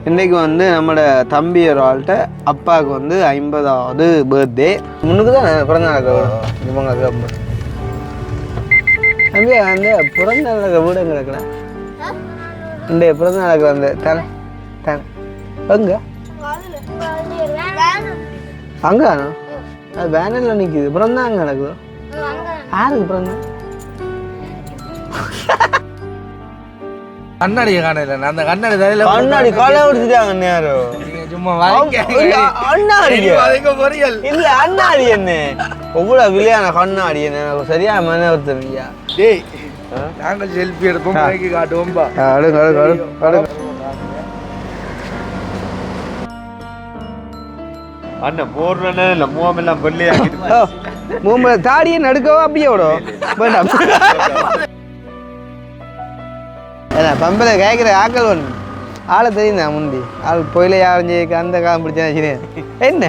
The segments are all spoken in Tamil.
இன்றைக்கு வந்து நம்மளோட தம்பி ஒரு ஆள்கிட்ட அப்பாவுக்கு வந்து 50வது பர்த்டே. முன்னுக்கு தான் பிறந்த நாள் இவங்க தம்பி அந்த பிறந்த நாள் வீடு எங்கே இருக்கல இந்த பிறந்த நாளுக்கு வந்து தானே தானே எங்க அங்கே அது வேனில் நிற்கிது பிறந்தா அங்கே நடக்குது யாருக்கு பிறந்த கண்ணாடியை காணல அந்த கண்ணாடி தலையில கண்ணாடி காலை உடுத்திட்டாங்க நேரம் சும்மா அண்ணாடி இல்ல அண்ணாடி என்ன எவ்வளவு விலையான கண்ணாடி என்ன சரியா மன ஒருத்தருங்கய்யா டேய் நாங்கள் செல்ஃபி எடுப்போம் மைக்கு காட்டுவோம்பா அண்ணன் போடுறேன்னு இல்லை மூவமெல்லாம் வெள்ளையாக்கிட்டு மூம்பு தாடியை நடுக்கவோ அப்படியே விடும் வேண்டாம் ஏன்னா பம்பில் கேட்குற ஆக்கள் ஒன்று ஆளை தெரியுந்தா முந்தி ஆள் பொயில யாரும் அந்த காலம் பிடிச்சா என்ன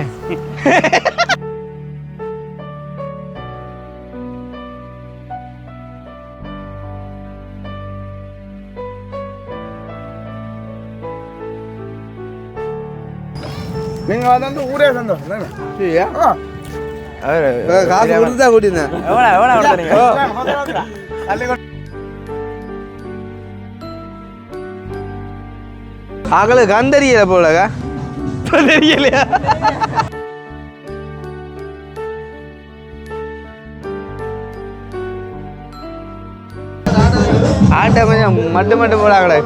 நீங்க வந்து ஊரே சந்தோஷம் சரியா காசு கொடுத்து தான் கூட்டியிருந்தேன் ஆக்களுக்கு கந்தரியல போலக்கா தெரியலையா ஆட்டை கொஞ்சம் மட்டு போடாங்களே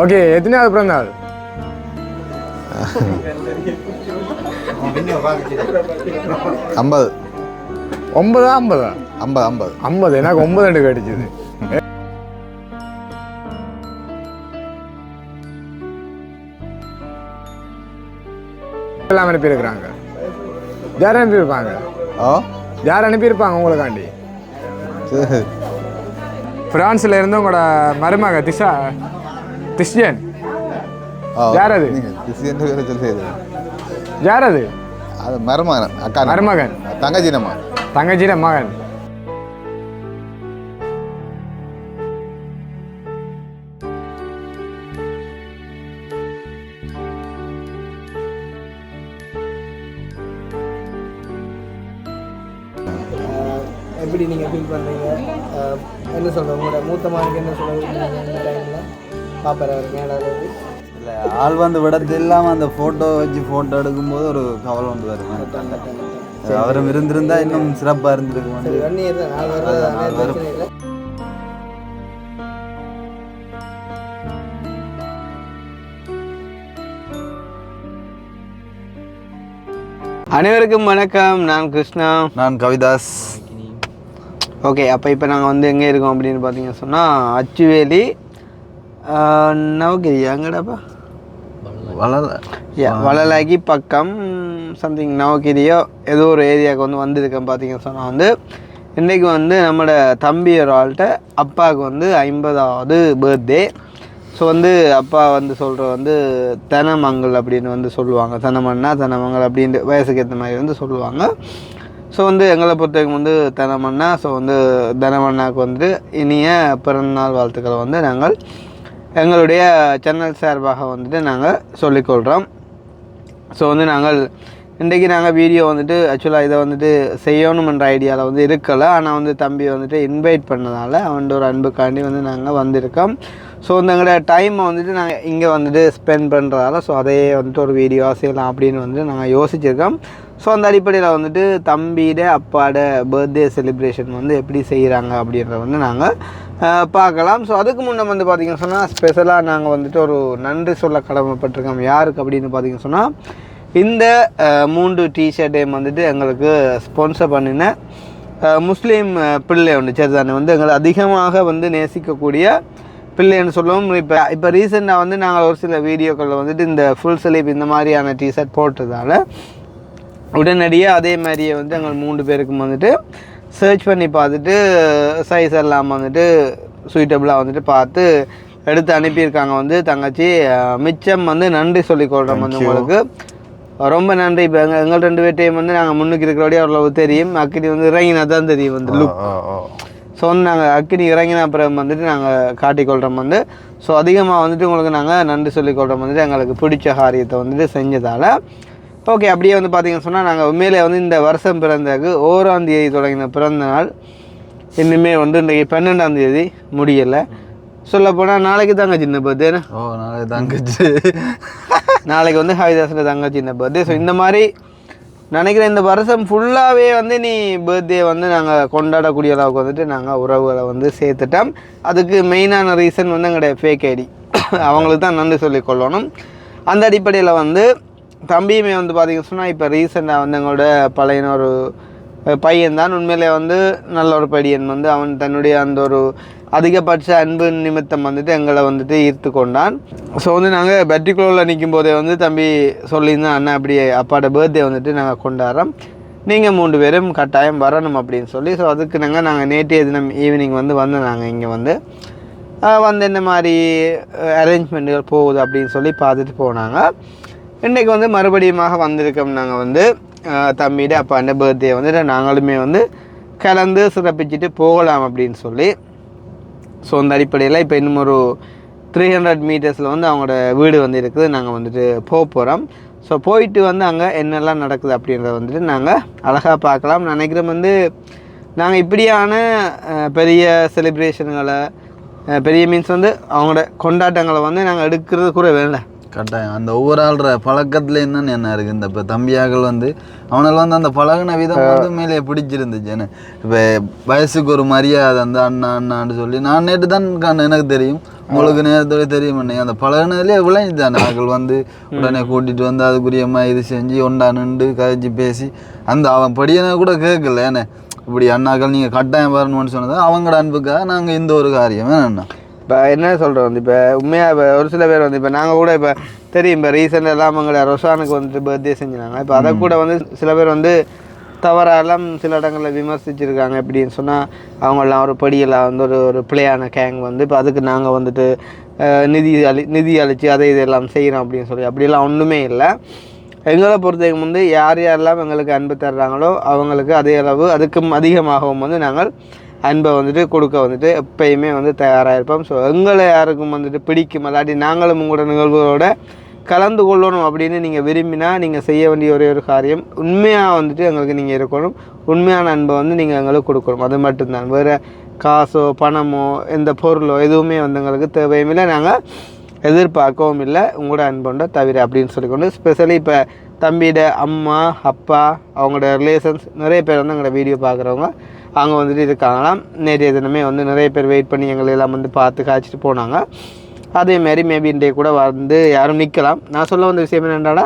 ஓகே எத்தனையாவது பிறந்த நாள் 50 9 50 50 50 எனக்கு 9 கிடைச்சது எல்லாம் அனுப்பியிருக்கிறாங்க யார் அனுப்பியிருப்பாங்க யார் அனுப்பியிருப்பாங்க உங்களுக்காண்டி பிரான்ஸ்ல இருந்து உங்களோட மருமக திஷ்யன் யார் அது யார் அது அது மருமகன் அக்கா மருமகன் தங்கச்சின மகன் எப்படி நீங்கள் ஃபீல் பண்ணுறீங்க என்ன சொல்கிறேன் உங்களோட மூத்த மகனுக்கு என்ன சொல்கிறீங்க இந்த டைமில் பாப்பரா இருக்கேன் ஏதாவது இல்லை ஆள் வந்து விடத்து இல்லாமல் அந்த ஃபோட்டோ வச்சு ஃபோட்டோ எடுக்கும்போது ஒரு கவலை வந்து வருது அவரும் இருந்திருந்தா இன்னும் சிறப்பாக இருந்திருக்கும் சரி 1 இயர் தான் 4 வருடம் பிரச்சனை இல்லை அனைவருக்கும் வணக்கம். நான் கிருஷ்ணா. நான் கவிதாஸ். ஓகே, அப்போ இப்போ நாங்கள் வந்து எங்கே இருக்கோம் அப்படின்னு பார்த்தீங்கன்னு சொன்னால் அச்சுவேலி நவகிரி எங்கடாப்பா வளலாக்கி பக்கம் சம்திங் நவகிரியோ ஏதோ ஒரு ஏரியாவுக்கு வந்திருக்கேன். பார்த்தீங்கன்னு சொன்னால் வந்து இன்றைக்கு வந்து நம்மளோட தம்பி ஒரு ஆள்கிட்ட அப்பாவுக்கு வந்து 50வது பர்த்டே. ஸோ வந்து அப்பா வந்து சொல்கிற வந்து தனமங்கல் அப்படின்னு வந்து சொல்லுவாங்க. தனமங்கல் அப்படின்ட்டு வயசுக்கு ஏற்ற மாதிரி வந்து சொல்லுவாங்க. ஸோ வந்து எங்களை பொறுத்தவரைக்கும் வந்து தனமண்ணா. ஸோ வந்து தனமண்ணாவுக்கு வந்துட்டு இனிய பிறந்தநாள் வாழ்த்துக்களை வந்து நாங்கள் எங்களுடைய சேனல் சார்பாக வந்துட்டு நாங்கள் சொல்லிக்கொள்கிறோம். ஸோ வந்து நாங்கள் இன்றைக்கி நாங்கள் வீடியோ வந்துட்டு ஆக்சுவலாக இதை வந்துட்டு செய்யணுமென்ற ஐடியாவில் வந்து இருக்கலை. ஆனால் வந்து தம்பி வந்துட்டு இன்வைட் பண்ணதால் அவன் ஒரு அன்புக்காண்டி வந்து நாங்கள் வந்திருக்கோம். ஸோ வந்து எங்களோட டைமை வந்துட்டு நாங்கள் இங்கே வந்துட்டு ஸ்பெண்ட் பண்ணுறதால ஸோ அதையே வந்துட்டு ஒரு வீடியோவாக செய்யலாம் அப்படின்னு வந்து நாங்கள் யோசிச்சிருக்கோம். ஸோ அந்த அடிப்படையில் வந்துட்டு தம்பியோட அப்பாவோட பர்த்டே செலிப்ரேஷன் வந்து எப்படி செய்கிறாங்க அப்படின்றத வந்து நாங்கள் பார்க்கலாம். ஸோ அதுக்கு முன்னே வந்து பார்த்திங்கன்னு சொன்னால் ஸ்பெஷலாக நாங்கள் வந்துட்டு ஒரு நன்றி சொல்ல கடமைப்பட்டிருக்கோம். யாருக்கு அப்படின்னு பார்த்திங்கன்னு சொன்னால் இந்த 3 டிஷர்ட்டையும் வந்துட்டு எங்களுக்கு ஸ்பான்சர் பண்ணின முஸ்லீம் பிள்ளை ஒன்று சரிதானே வந்து எங்களை அதிகமாக வந்து நேசிக்கக்கூடிய பிள்ளைன்னு சொல்லுவோம். இப்போ ரீசெண்டாக வந்து நாங்கள் ஒரு சில வீடியோக்களில் வந்துட்டு இந்த ஃபுல் ஸ்லீவ் இந்த மாதிரியான டிஷர்ட் போட்டதால் உடனடியாக அதே மாதிரியே வந்து எங்கள் 3 பேருக்கும் வந்துட்டு சர்ச் பண்ணி பார்த்துட்டு சைஸ் எல்லாம் வந்துட்டு சூட்டபுளாக வந்துட்டு பார்த்து எடுத்து அனுப்பியிருக்காங்க வந்து தங்கச்சி. மிச்சம் வந்து நன்றி சொல்லிக்கொள்கிறோம் வந்து உங்களுக்கு ரொம்ப நன்றி. இப்போ எங்கள் 2 பேர்ட்டையும் வந்து நாங்கள் முன்னுக்கு இருக்கிறபடியே அவ்வளவு தெரியும். அக்கடி வந்து இறங்கினா தான் தெரியும் வந்து லுக். ஸோ வந்து நாங்கள் அக்கினி இறங்கின அப்புறம் வந்துட்டு நாங்கள் காட்டிக்கொள்கிறோம் வந்து. ஸோ அதிகமாக வந்துட்டு உங்களுக்கு நாங்கள் நன்றி சொல்லிக்கொள்கிறோம் வந்துட்டு எங்களுக்கு பிடிச்ச காரியத்தை வந்துட்டு செஞ்சதால். ஓகே, அப்படியே வந்து பார்த்தீங்கன்னு சொன்னால் நாங்கள் உண்மையிலே வந்து இந்த வருஷம் பிறந்ததுக்கு 1ஆம் தேதி தொடங்கின பிறந்த நாள் இன்னுமே வந்து இன்றைக்கி 12ஆம் தேதி முடியலை. சொல்லப்போனால் நாளைக்கு தாங்க சின்ன பர்த்டே. நாளைக்கு தங்கச்சி நாளைக்கு வந்து ஹரிதாஸோட தங்கச்சி சின்ன பர்த்டே. ஸோ இந்த மாதிரி நினைக்கிறேன் இந்த வருஷம் ஃபுல்லாகவே வந்து நீ பர்த்டே வந்து நாங்கள் கொண்டாடக்கூடிய அளவுக்கு வந்துட்டு நாங்கள் உறவுகளை வந்து சேர்த்துட்டோம். அதுக்கு மெயினான ரீசன் வந்து எங்களுடைய ஃபேக் ஐடி அவங்களுக்கு தான் நன்றி சொல்லிக்கொள்ளணும். அந்த அடிப்படையில் வந்து தம்பியுமே வந்து பார்த்திங்கன்னு சொன்னால் இப்போ ரீசெண்டாக வந்து எங்களோட பழையன ஒரு பையன்தான் உண்மையிலே வந்து நல்ல ஒரு பையன் வந்து அவன் தன்னுடைய அந்த ஒரு அதிகபட்ச அன்பு நிமித்தம் வந்துட்டு எங்களை வந்துட்டு ஈர்த்து கொண்டான். ஸோ வந்து நாங்கள் பெட்ரிகுலரில் நிற்கும் போதே வந்து தம்பி சொல்லியிருந்தேன், அண்ணா அப்படி அப்பாவோட பர்த்டே வந்துட்டு நாங்கள் கொண்டாடுறோம், நீங்கள் 3 பேரும் கட்டாயம் வரணும் அப்படின்னு சொல்லி. ஸோ அதுக்கு நாங்கள் நேற்றைய தினம் ஈவினிங் வந்து நாங்கள் இங்கே வந்து என்ன மாதிரி அரேஞ்ச்மெண்ட்டுகள் போகுது அப்படின்னு சொல்லி பார்த்துட்டு போனாங்க. இன்றைக்கு வந்து மறுபடியும் வந்திருக்கோம். நாங்கள் வந்து தம்பியோட அப்பாண்ட பர்த்டே வந்துட்டு நாங்களுமே வந்து கலந்து சிறப்பிச்சுட்டு போகலாம் அப்படின்னு சொல்லி. ஸோ அந்த அடிப்படையில் இப்போ இன்னும் ஒரு 300 மீட்டர்ஸில் வந்து அவங்களோட வீடு வந்து இருக்குது. நாங்கள் வந்துட்டு போக போகிறோம். ஸோ போயிட்டு வந்து அங்கே என்னெல்லாம் நடக்குது அப்படின்றத வந்துட்டு நாங்கள் அழகாக பார்க்கலாம். நினைக்கிறோம் வந்து நாங்கள் இப்படியான பெரிய செலிப்ரேஷன்களை பெரிய மீன்ஸ் வந்து அவங்களோட கொண்டாட்டங்களை வந்து நாங்கள் எடுக்கிறது கூட வேலை கட்டாயம். அந்த ஒவ்வொரு ஆள்ற பழக்கத்துல என்னன்னு என்ன இருக்குது. இந்த இப்போ தம்பியாக்கள் வந்து அவனால் வந்து அந்த பழகின விதம் வந்து மேலே பிடிச்சிருந்துச்சு. என்ன இப்போ வயசுக்கு ஒரு மரியாதை அந்த அண்ணா அண்ணான்னு சொல்லி நான் நேற்று தான் எனக்கு தெரியும், உங்களுக்கு நேரத்தோட தெரியும். அந்த பழகினதுலேயே விளைஞ்சி தானே ஆக்கள் வந்து உடனே கூட்டிகிட்டு வந்து அதுக்குரிய இது செஞ்சு ஒண்டா நின்று கதைச்சி பேசி அந்த அவன் படியனை கூட கேட்கல. ஏன்னா இப்படி அண்ணாக்கள் நீங்கள் கட்டாயம் வரணும்னு சொன்னது அவங்களோட அன்புக்காக நாங்கள் இந்த ஒரு காரியம் வேணா. இப்போ என்ன சொல்கிறோம் வந்து இப்போ உண்மையாக இப்போ ஒரு சில பேர் வந்து இப்போ நாங்கள் கூட இப்போ தெரியும் இப்போ ரீசெண்டாக எல்லாம் அவங்களோட ரொஷானுக்கு வந்துட்டு பர்த்டே செஞ்சுனாங்க. இப்போ அதை கூட வந்து சில பேர் வந்து தவறாலாம் சில இடங்களில் விமர்சிச்சிருக்காங்க. எப்படின்னு சொன்னால் அவங்களாம் ஒரு படியெல்லாம் வந்து ஒரு பிள்ளையான கேங் வந்து இப்போ அதுக்கு நாங்கள் வந்துட்டு நிதி அளித்து அதை இதெல்லாம் செய்கிறோம் அப்படின்னு சொல்லி அப்படியெல்லாம் ஒன்றுமே இல்லை. எங்களை பொறுத்தவரைக்கும் வந்து யார் யாரெல்லாம் எங்களுக்கு அன்பு தர்றாங்களோ அவங்களுக்கு அதே அளவு அதுக்கும் அதிகமாகவும் வந்து நாங்கள் அன்பை வந்துட்டு கொடுக்க வந்துட்டு எப்பயுமே வந்து தயாராக இருப்போம். ஸோ எங்களை யாருக்கும் வந்துட்டு பிடிக்கும் இல்லாட்டி நாங்களும் உங்களோட நிகழ்வுகளோட கலந்து கொள்ளணும் அப்படின்னு நீங்கள் விரும்பினா நீங்கள் செய்ய வேண்டிய ஒரே ஒரு காரியம் உண்மையாக வந்துட்டு எங்களுக்கு நீங்கள் இருக்கணும். உண்மையான அன்பை வந்து நீங்கள் எங்களுக்கு கொடுக்கணும். அது மட்டும்தான். வேறு காசோ பணமோ எந்த பொருளோ எதுவுமே வந்து எங்களுக்கு தேவையும் இல்லை, நாங்கள் எதிர்பார்க்கவும் இல்லை உங்களோட அன்போண்ட தவிர அப்படின்னு சொல்லிக்கொண்டு ஸ்பெஷலி இப்போ தம்பியோட அம்மா அப்பா அவங்களோட ரிலேஷன்ஸ் நிறைய பேர் வந்து எங்களோட வீடியோ பார்க்குறவங்க அங்கே வந்துட்டு இருக்காங்களாம். நேற்றைய தினமே வந்து நிறைய பேர் வெயிட் பண்ணி எங்களை எல்லாம் வந்து பார்த்து காய்ச்சிட்டு போனாங்க. அதேமாரி மேபி இன்றைய கூட வந்து யாரும் நிற்கலாம். நான் சொல்ல வந்த விஷயம் என்னென்னா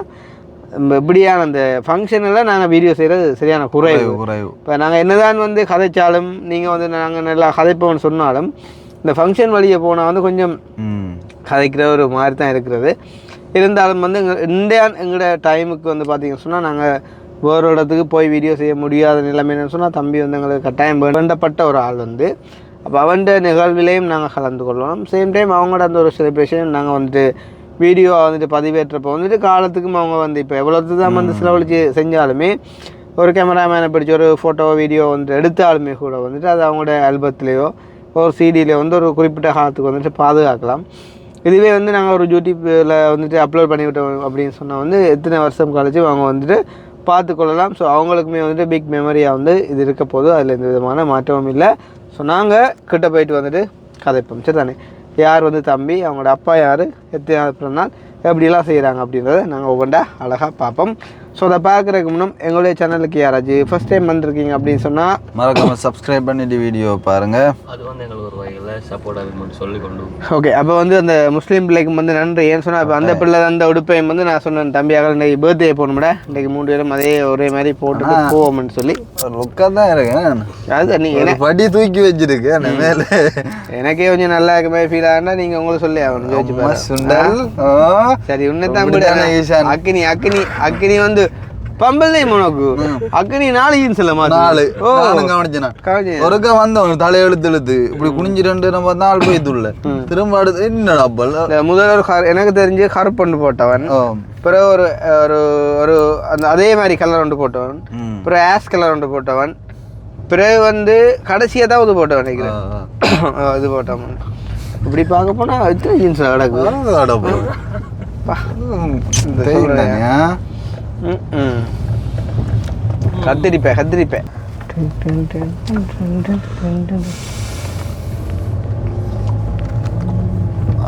இப்படியான அந்த ஃபங்க்ஷனில் நாங்கள் வீடியோ செய்கிறது சரியான குறைவு. இப்போ நாங்கள் என்னதான் வந்து கதைச்சாலும் நீங்கள் வந்து நாங்கள் நல்லா கதைப்போம்னு சொன்னாலும் இந்த ஃபங்க்ஷன் வழியை போனால் வந்து கொஞ்சம் கதைக்கிற ஒரு மாதிரி தான் இருக்கிறது. இருந்தாலும் வந்து எங்களோட டைமுக்கு வந்து பார்த்திங்கன்னு சொன்னால் நாங்கள் வேறு இடத்துக்கு போய் வீடியோ செய்ய முடியாத நிலைமைன்னு சொன்னால் தம்பி வந்து எங்களுக்கு கட்டாயம் வேண்டப்பட்ட ஒரு ஆள் வந்து அப்போ அவன்ட நிகழ்விலையும் நாங்கள் கலந்து கொள்ளணும். சேம் டைம் அவங்களோட அந்த ஒரு செலிப்ரேஷன் நாங்கள் வந்துட்டு வீடியோ வந்துட்டு பதிவேற்றப்போ வந்துட்டு காலத்துக்கும் அவங்க வந்து இப்போ எவ்வளோத்து தான் வந்து செலவழித்து செஞ்சாலுமே ஒரு கேமராமேனை பிடிச்சி ஒரு ஃபோட்டோ வீடியோ வந்துட்டு எடுத்தாலுமே கூட வந்துட்டு அது அவங்களோட ஆல்பத்துலேயோ ஒரு சிடியிலையோ வந்து ஒரு குறிப்பிட்ட காலத்துக்கு வந்துட்டு பாதுகாக்கலாம். இதுவே வந்து நாங்கள் ஒரு யூடியூப்பில் வந்துட்டு அப்லோட் பண்ணிவிட்டோம் அப்படின்னு சொன்னால் வந்து எத்தனை வருஷம் கழிச்சு அவங்க வந்துட்டு பார்த்துக்கொள்ளலாம். ஸோ அவங்களுக்குமே வந்துட்டு பிக் மெமரியாக வந்து இது இருக்க போது அதில் எந்த விதமான மாற்றமும் இல்லை. ஸோ நாங்கள் கிட்ட போயிட்டு வந்துட்டு கதைப்போம். சரி தானே, யார் வந்து தம்பி அவங்களோட அப்பா யார் எத்தனை பிறநாள் எப்படிலாம் செய்கிறாங்க அப்படின்றத நாங்கள் ஒவ்வொன்றா அழகாக பார்ப்போம். ஸோ அதை பார்க்குறதுக்கு முன்னும் எங்களுடைய சேனலுக்கு யாராச்சும் ஃபஸ்ட் டைம் வந்திருக்கீங்க அப்படின்னு சொன்னால் மறக்காம சப்ஸ்கிரைப் பண்ணிட்டு வீடியோ பாருங்கள். அது வந்து எங்களுக்கு ஒரு வகையில் சப்போர்ட்டாக இருக்கும்னு சொல்லிக்கொண்டு ஓகே. அப்போ வந்து அந்த முஸ்லீம் பிள்ளைக்கு வந்து நன்றி. ஏன்னு சொன்னால் இப்போ அந்த பிள்ளை அந்த உடுப்பையும் வந்து நான் சொன்னேன் தம்பியாக இன்றைக்கி பர்த்டே போகணும்டா, இன்றைக்கி 3 பேரும் அதே ஒரே மாதிரி போட்டு போவோம்னு சொல்லி லுக்காக தான் இருக்கேன். அது நீங்கள் படி தூக்கி வச்சிருக்கு மேலே எனக்கே கொஞ்சம் நல்லா இருக்க மாதிரி ஃபீல் ஆகுனா நீங்கள் உங்களுக்கு சொல்லி ஆகணும். யோசிச்சு சுண்டல் சரி உன்னதான் அக்கினி அக்கினி அக்கினி வந்து பம்பல் உனக்கு அக்கினி 4 இன்ச் கவனிச்சேன். ஒருக்கா வந்தவன் தலையெழுத்து இப்படி குனிஞ்சிட்டு நம்ம நாள் போய் துள்ள திரும்ப அடுத்து என்னடா முதல்ல எனக்கு தெரிஞ்சு கருப்பொண்டு போட்டவன், பிறகு ஒரு ஒரு ஒரு அந்த அதே மாதிரி கலர் ஒன்று போட்டவன், பிறகு ஆஷ் கலர் ஒன்று போட்டவன், பிறகு வந்து கடைசியாக தான் இது போட்டோம் நினைக்கிறேன். இது போட்டோம். இப்படி பார்க்க போனால் எத்தனை ஜீன்ஸ் கிடக்கு. கத்திரிப்பேன்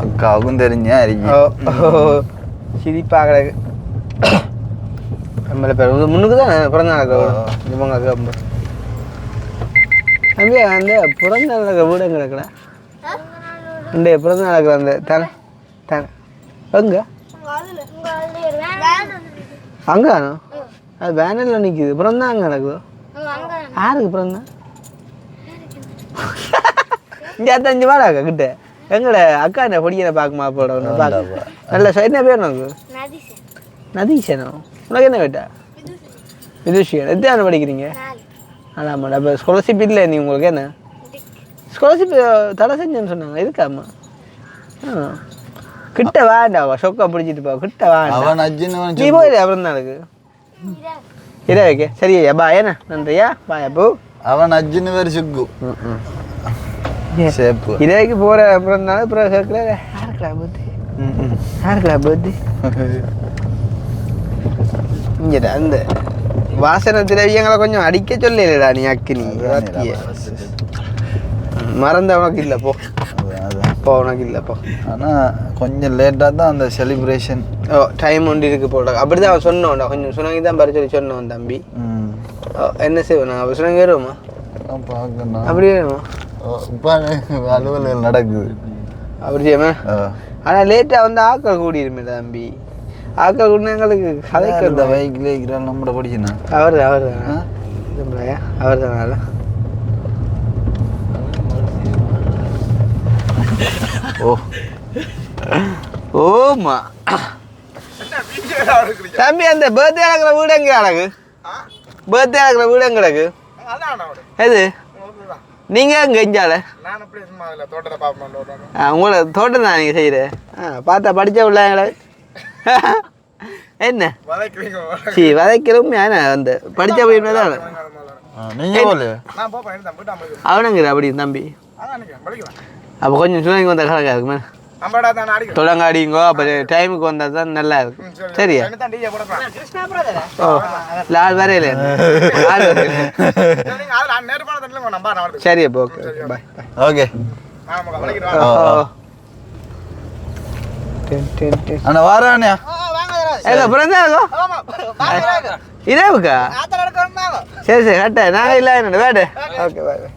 அக்காவுக்கும் தெரிஞ்ச சிரிப்பா கிடக்கு. நம்மள பேர் முன்னுக்கு தான் பிறந்த நாள் இவங்க தம்பி அந்த பிறந்த நாள் நடக்கிற வீடு எங்கே கிடக்குடா? இந்த பிறந்த நாள் நடக்கிற அந்த தானே தானே எங்க அங்கானோ? அது பேனரில் நிற்கிது. பிறந்தா அங்கே நடக்குதோ? யாருக்கு பிறந்தா? இங்கே 5 வாடாக்கா கிட்ட எங்கட அக்கா என்ன பொடியை பார்க்குமா போட பார்க்க நல்ல என்ன பேர் உனக்கு? நதீஷனோ? உனக்கு என்ன கேட்டா? விதுஷியன். எத்தனை படிக்கிறீங்க? ஆமாடா. இப்போ ஸ்காலர்ஷிப் இல்லை நீ உங்களுக்கு என்ன ஸ்காலர்ஷிப் தடை செஞ்சேன்னு சொன்னாங்க. இருக்காம்மா கிட்ட வேண்டாவா சொக்கா பிடிச்சிட்டு போ. கிட்ட வேண்டாம் நீ போயிடு. அப்புறம் தான் இருக்கு இதே வைக்க சரியா பா. ஏண்ணா நன்றியா பாயா போ. அவன் அஜின்னு வேறு சுக்கு இதைக்கு போகிற அப்புறம் இருந்தாலும் அப்புறம் கேட்கல யாருக்கா பர்த்டே இங்கடா அந்த வாசனை திரவியங்களை கொஞ்சம் அடிக்க சொல்லலடா நீ அக்கினி மறந்த உனக்கு இல்லை போ. உனக்கு இல்லைப்போ. ஆனால் கொஞ்சம் லேட்டாக தான் அந்த செலிப்ரேஷன் டைம் ஒன்று இருக்கு போட. அப்படி தான் அவன் சொன்னோம்டா. கொஞ்சம் சுனங்கி தான் பறிச்சு சொல்லி சொன்னோம் தம்பி. என்ன செய்வோம் நான் அப்போ சுனங்கி வருவோமா? பார்க்கணும். அப்படி வேணுமா? இப்போ அலுவலகம் நடக்குது அப்படி செய்யுமா? ஆனால் லேட்டாக வந்து ஆக்கள் கூடிருமே தம்பி. ஆக்கள் கூடினா எங்களுக்கு கதைக்கிறது பைக்கில் இருக்கிறாள் நம்மளோட படிக்கணும். அவர் தானே அவர் தானே ஓமா தம்பி அந்த பர்த்டே நடக்கிற வீடு எங்கே கிடக்கு? பர்த்டே நடக்கிற வீடு எங்கே கிடக்கு? எது நீங்க எங்க இஞ்சால? உங்களோட தோட்டம் தான் நீங்க செய்யற. பார்த்தா படிச்ச உள்ளாங்களே என்ன சரி வதைக்கிறோம். அந்த படிச்ச போய் தான் அவனுங்கிற அப்படி தம்பி. அப்போ கொஞ்சம் சுனாங்க வந்தால் கணக்காக இருக்குமே. தொடங்காடிங்கோ. அப்போ டைமுக்கு வந்தால் தான் நல்லா இருக்கும். சரியா? ஓ லால் வரையில சரி. அப்போ ஓகே பாய். ஓகே அண்ணா வாரானே இதேவுக்கா? சரி சரி கட்ட நாங்கள் இல்லை என்னோட வேடு. ஓகே பாய் பாய்.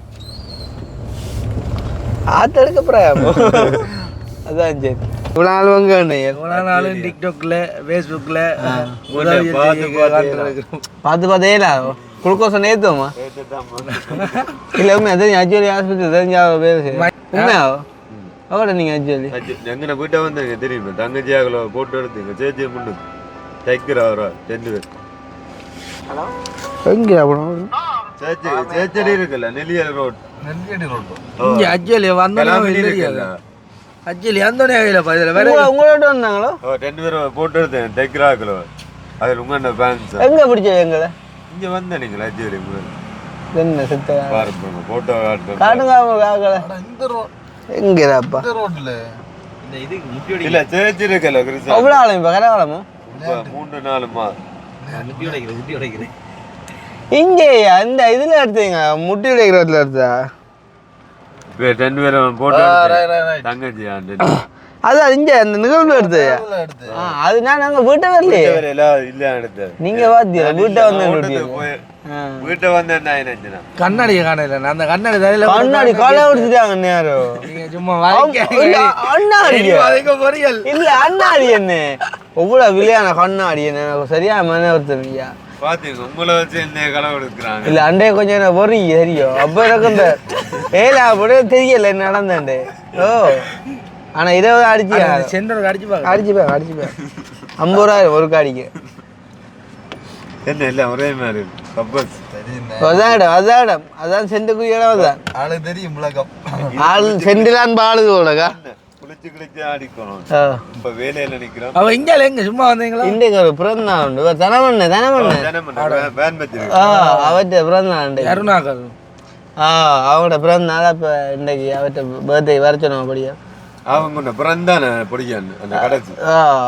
ஆத்தெடுக்க போகிறேன் அதான் சரி. இவ்வளோ நாள் வாங்க இவ்வளோ நாள் டிக்டாக்ல ஃபேஸ்புக்கில் பார்த்து ஏலா குளுக்கோஸை நேற்றுமா இல்லை உண்மை தெரியும். ஆக்சுவலி ஆஸ்பத்திரி தெரிஞ்சா பேர் உண்மையாவோ அவட நீங்கள் ஆக்சுவலி எங்கே போயிட்டா வந்தாங்க தெரியுமா? தங்கச்சியாகல போட்டு எடுத்துங்க சேச்சியை முன்னு தைக்கிற அவரா 2 பேர் எங்கே அப்புறம் சேச்சடி இருக்குல்ல நெல்லியல் ரோட். இங்கே ஆக்சுவலி வந்தாலும் ஆக்சுவலி அந்த உங்களோட வந்தாங்களோ 2 பேரும் போட்டு எடுத்தேன் தைக்கிறாக்களோ. அதில் உங்க ஃபேன்ஸ் எங்கே பிடிச்சது எங்களை இங்கே வந்தேன் நீங்கள் ஆக்சுவலி என்ன சித்த பாருங்க போட்டோ காட்டுங்க எங்கேப்பா இல்லை சேச்சி இருக்கல அவ்வளோ ஆளும் இப்போ கரகாலமோ 3-4 மாதம் இங்கேயா இந்த இதில் எடுத்தீங்க முட்டி உடைக்கிறதுல எடுத்தா 2 பேரும் போட்டோ தங்கச்சி அதான் இங்கே அந்த நிகழ்வு எடுத்து அதுனா நாங்கள் வீட்டை வரலையே இல்லை எடுத்தேன். நீங்க பாத்தீங்களா வீட்டை வந்து வீட்டை வந்து என்ன ஆயிடுச்சுன்னா கண்ணாடியை காணல. அந்த கண்ணாடி தலையில கண்ணாடி காலை எடுத்துட்டாங்க நேரம். சும்மா அண்ணாடி இல்ல அண்ணாடி என்ன எவ்வளவு விலையான கண்ணாடி என்ன சரியா மன ஒருத்தமையா பாத்தீங்க உங்களை வச்சு என்ன களை எடுக்கிறாங்க. இல்ல அண்டைய கொஞ்சம் என்ன பொறிங்க தெரியும். அப்ப எனக்கு இந்த ஏலா போட தெரியல என்ன நடந்தாண்டே. ஓ ஆனா 20 அடிச்சு சென்டருக்கு அடிச்சுப்பேன் 50 ரூபாய் ஒரு காடிக்கு என்ன இல்லை ஒரே மாதிரி அதான் செண்டுக்குரிய இடம் தான். ஆளு தெரியும் முழக்கம் ஆள் செண்டிலான் பாழுது உலகா குளிச்சு குளிச்சு ஆடிக்கணும். இப்ப வேலையில நிக்கிறோம். அவ இங்க எங்க சும்மா வந்தீங்களா? இன்றைக்கு ஒரு பிறந்தா உண்டு தனமண்ணு வேன் வச்சிருக்கு. அவற்றை பிறந்தா உண்டு அருணாக்கல் அவங்களோட பிறந்த நாள் இப்போ இன்றைக்கு அவர்கிட்ட பர்த்டே வர சொன்னோம் அப்படியா அவங்க பிறந்தானே பிடிக்கான்னு அந்த கடைசி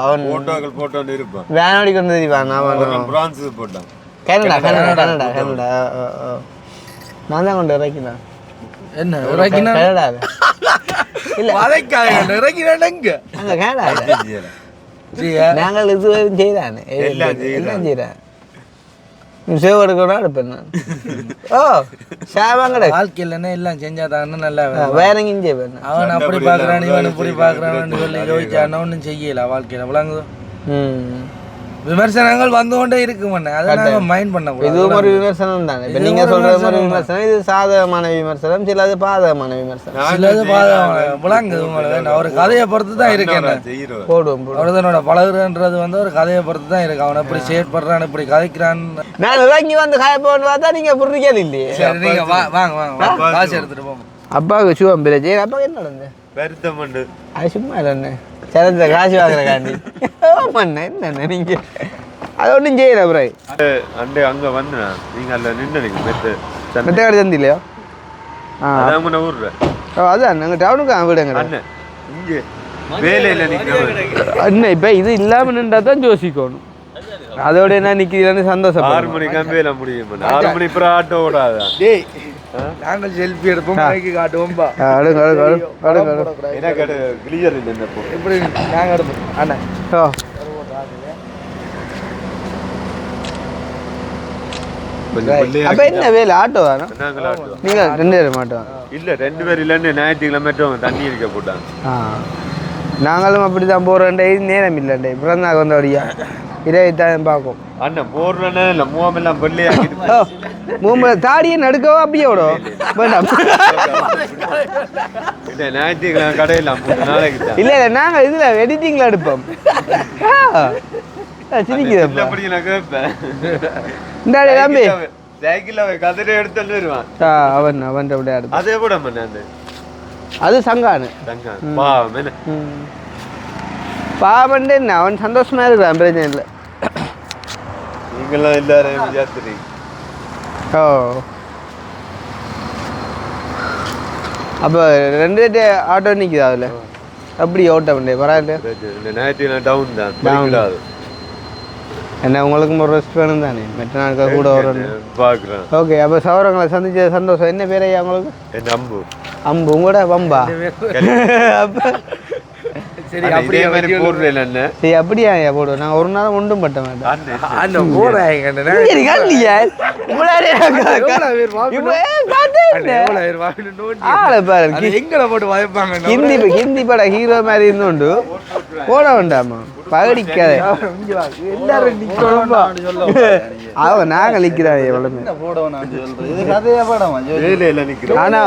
அவன் போட்டோக்கள் போட்டோன்னு இருப்பான் வேனோடி கொண்டு தெரிவான் நான் பிரான்ஸ் போட்டான் கனடா கனடா கனடா கனடா நான் தான் கொண்டு இறக்கினேன் என்ன இறக்கினா கனடா இல்லை வதைக்காத இறக்கினா எங்க அங்கே கனடா நாங்கள் இதுவரையும் செய்கிறானே எல்லாம் செய்கிறேன் சேவ் எடுக்கணும் எடுப்பேன் நான் ஓ சேவாங்கடா வாழ்க்கையில் எல்லாம் செஞ்சாதான்னு நல்லா வேற எங்கேயும் செய்வேன் அவன் அப்படி பார்க்குறான் இவன் இப்படி பார்க்குறான்னு சொல்லி யோசிச்சான ஒன்றும் செய்யல வாழ்க்கையில் விளங்குதோ விமர்சனங்கள் வந்து கொண்டே இருக்கு அதை மைண்ட் பண்ண இதுவும் ஒரு விமர்சனம் தானே இப்போ நீங்கள் சொல்கிற மாதிரி விமர்சனம் இது சாதகமான விமர்சனம் சிலது பாதகமான விமர்சனம் சிலது பாதகமான விளங்குது உங்களுக்கு ஒரு கதையை பொறுத்து தான் இருக்கு போடுவோம் ஒருத்தனோட பழகுறன்றது வந்து ஒரு கதையை பொறுத்து தான் இருக்கு அவனை எப்படி செயற்படுறான் இப்படி கதைக்கிறான் நான் இறங்கி வந்து காயப்போன்னு பார்த்தா நீங்கள் புரிஞ்சிக்கல இல்லையே சரி நீங்கள் வாங்க வாங்க காசு எடுத்துகிட்டு போங்க அப்பாவுக்கு சுகம் பிரச்சனை அப்பாவுக்கு என்ன நடந்தது வருத்தமண்டு அது சும்மா இல்லைண்ணே சிறந்த காசு வாங்குறக்காண்டி பண்ண என்னண்ணே நீங்கள் அது ஒன்றும் செய்யல பிறகு அண்டே அங்கே வந்தேன் நீங்கள் அதில் நின்று மெத்த கடை தந்தில்லையோ அதான் ஊர்ற அதான் நாங்கள் டவுனுக்கு விடுங்க அண்ணன் இங்கே வேலையில் நிற்கிறேன் அண்ணன் இப்போ இது இல்லாமல் நின்றா தான் யோசிக்கணும் அதோட என்ன நிற்கிறீங்கன்னு சந்தோஷம் 6 மணிக்கு கம்பெனியில் முடியும் 6 மணி அப்புறம் ஆட்டோ ஓடாதான் டேய் நாங்கள் செல்ஃபி எடுப்போம் மைக்கு காட்டுவோம்பா என்ன கடை கிளியர் இல்லை இந்த இப்படி நாங்கள் எடுப்போம் அண்ணன் ஓ அப்போ என்ன வேலை ஆட்டோ தானே நாங்கள் ஆட்டோ நீங்கள் 2 பேர் மாட்டோம் இல்லை 2 பேர் இல்லைன்னு ஞாயிற்றுக்கிழமை தண்ணி இருக்க போட்டாங்க நாங்களும் அப்படி தான் போகிறோண்டே நேரம் இல்லைண்டே பிறந்தாங்க வந்தபடியா இதைத்தான் பார்க்கும் அண்ணன் போடுறேன்னு இல்லை மூவமெல்லாம் வெள்ளையாக்கிட்டு மூம்பு தாடியை நடுக்கவோ அப்படியே விடும் வேண்டாம் இல்லை ஞாயிற்றுக்கிழமை கடையில் 3 நாளைக்கு தான் இல்லை இல்லை நாங்கள் இதில் எடிட்டிங்கில் எடுப்போம் சிரிக்குது அப்படி நான் கேட்பேன் இந்தாடி தம்பி சைக்கிளில் கதிரை எடுத்துட்டு வருவான் அவன் அவன் அப்படியே எடுப்பான் அதே கூட பண்ண அது சங்கானு தங்கம் பாவம் என்ன பாவண்டு என்ன அவன் சந்தோஷமா இருக்கிறான் பிரச்சனை இல்லை நீங்களாம் எல்லாரும் விசாரிக்கிறீங்க ஓ அப்போ 2 ஆட்டோ நிற்குது அதில் அப்படி ஓட்ட வேண்டிய பரவாயில்ல இந்த ஞாயிற்றுக்கிழமை டவுன் தான் படிக்கலாது என்ன உங்களுக்கும் ஒரு ரெஸ்ட் வேணும் தானே மற்ற நாட்கள் கூட வரணும் பார்க்குறேன் ஓகே அப்போ சௌரங்களை சந்திச்ச சந்தோஷம் என்ன பேர் ஐயா உங்களுக்கு என் அம்பு அம்பு உங்களோட வம்பா அப்போ சரி அப்படியே மாதிரி போடுறேன் என்ன சரி அப்படியா ஐயா போடுவோம் நான் ஒரு நாள் ஒன்றும் பட்ட மாட்டேன் அண்ணன் போறாங்க எங்களை போட்டு வாய்ப்பாங்க ஹிந்தி பட ஹீரோ மாதிரி இருந்தோண்டு போட வேண்டாமா பகடிக்காத அவன் நாங்க நிக்கிறோம் ஆனா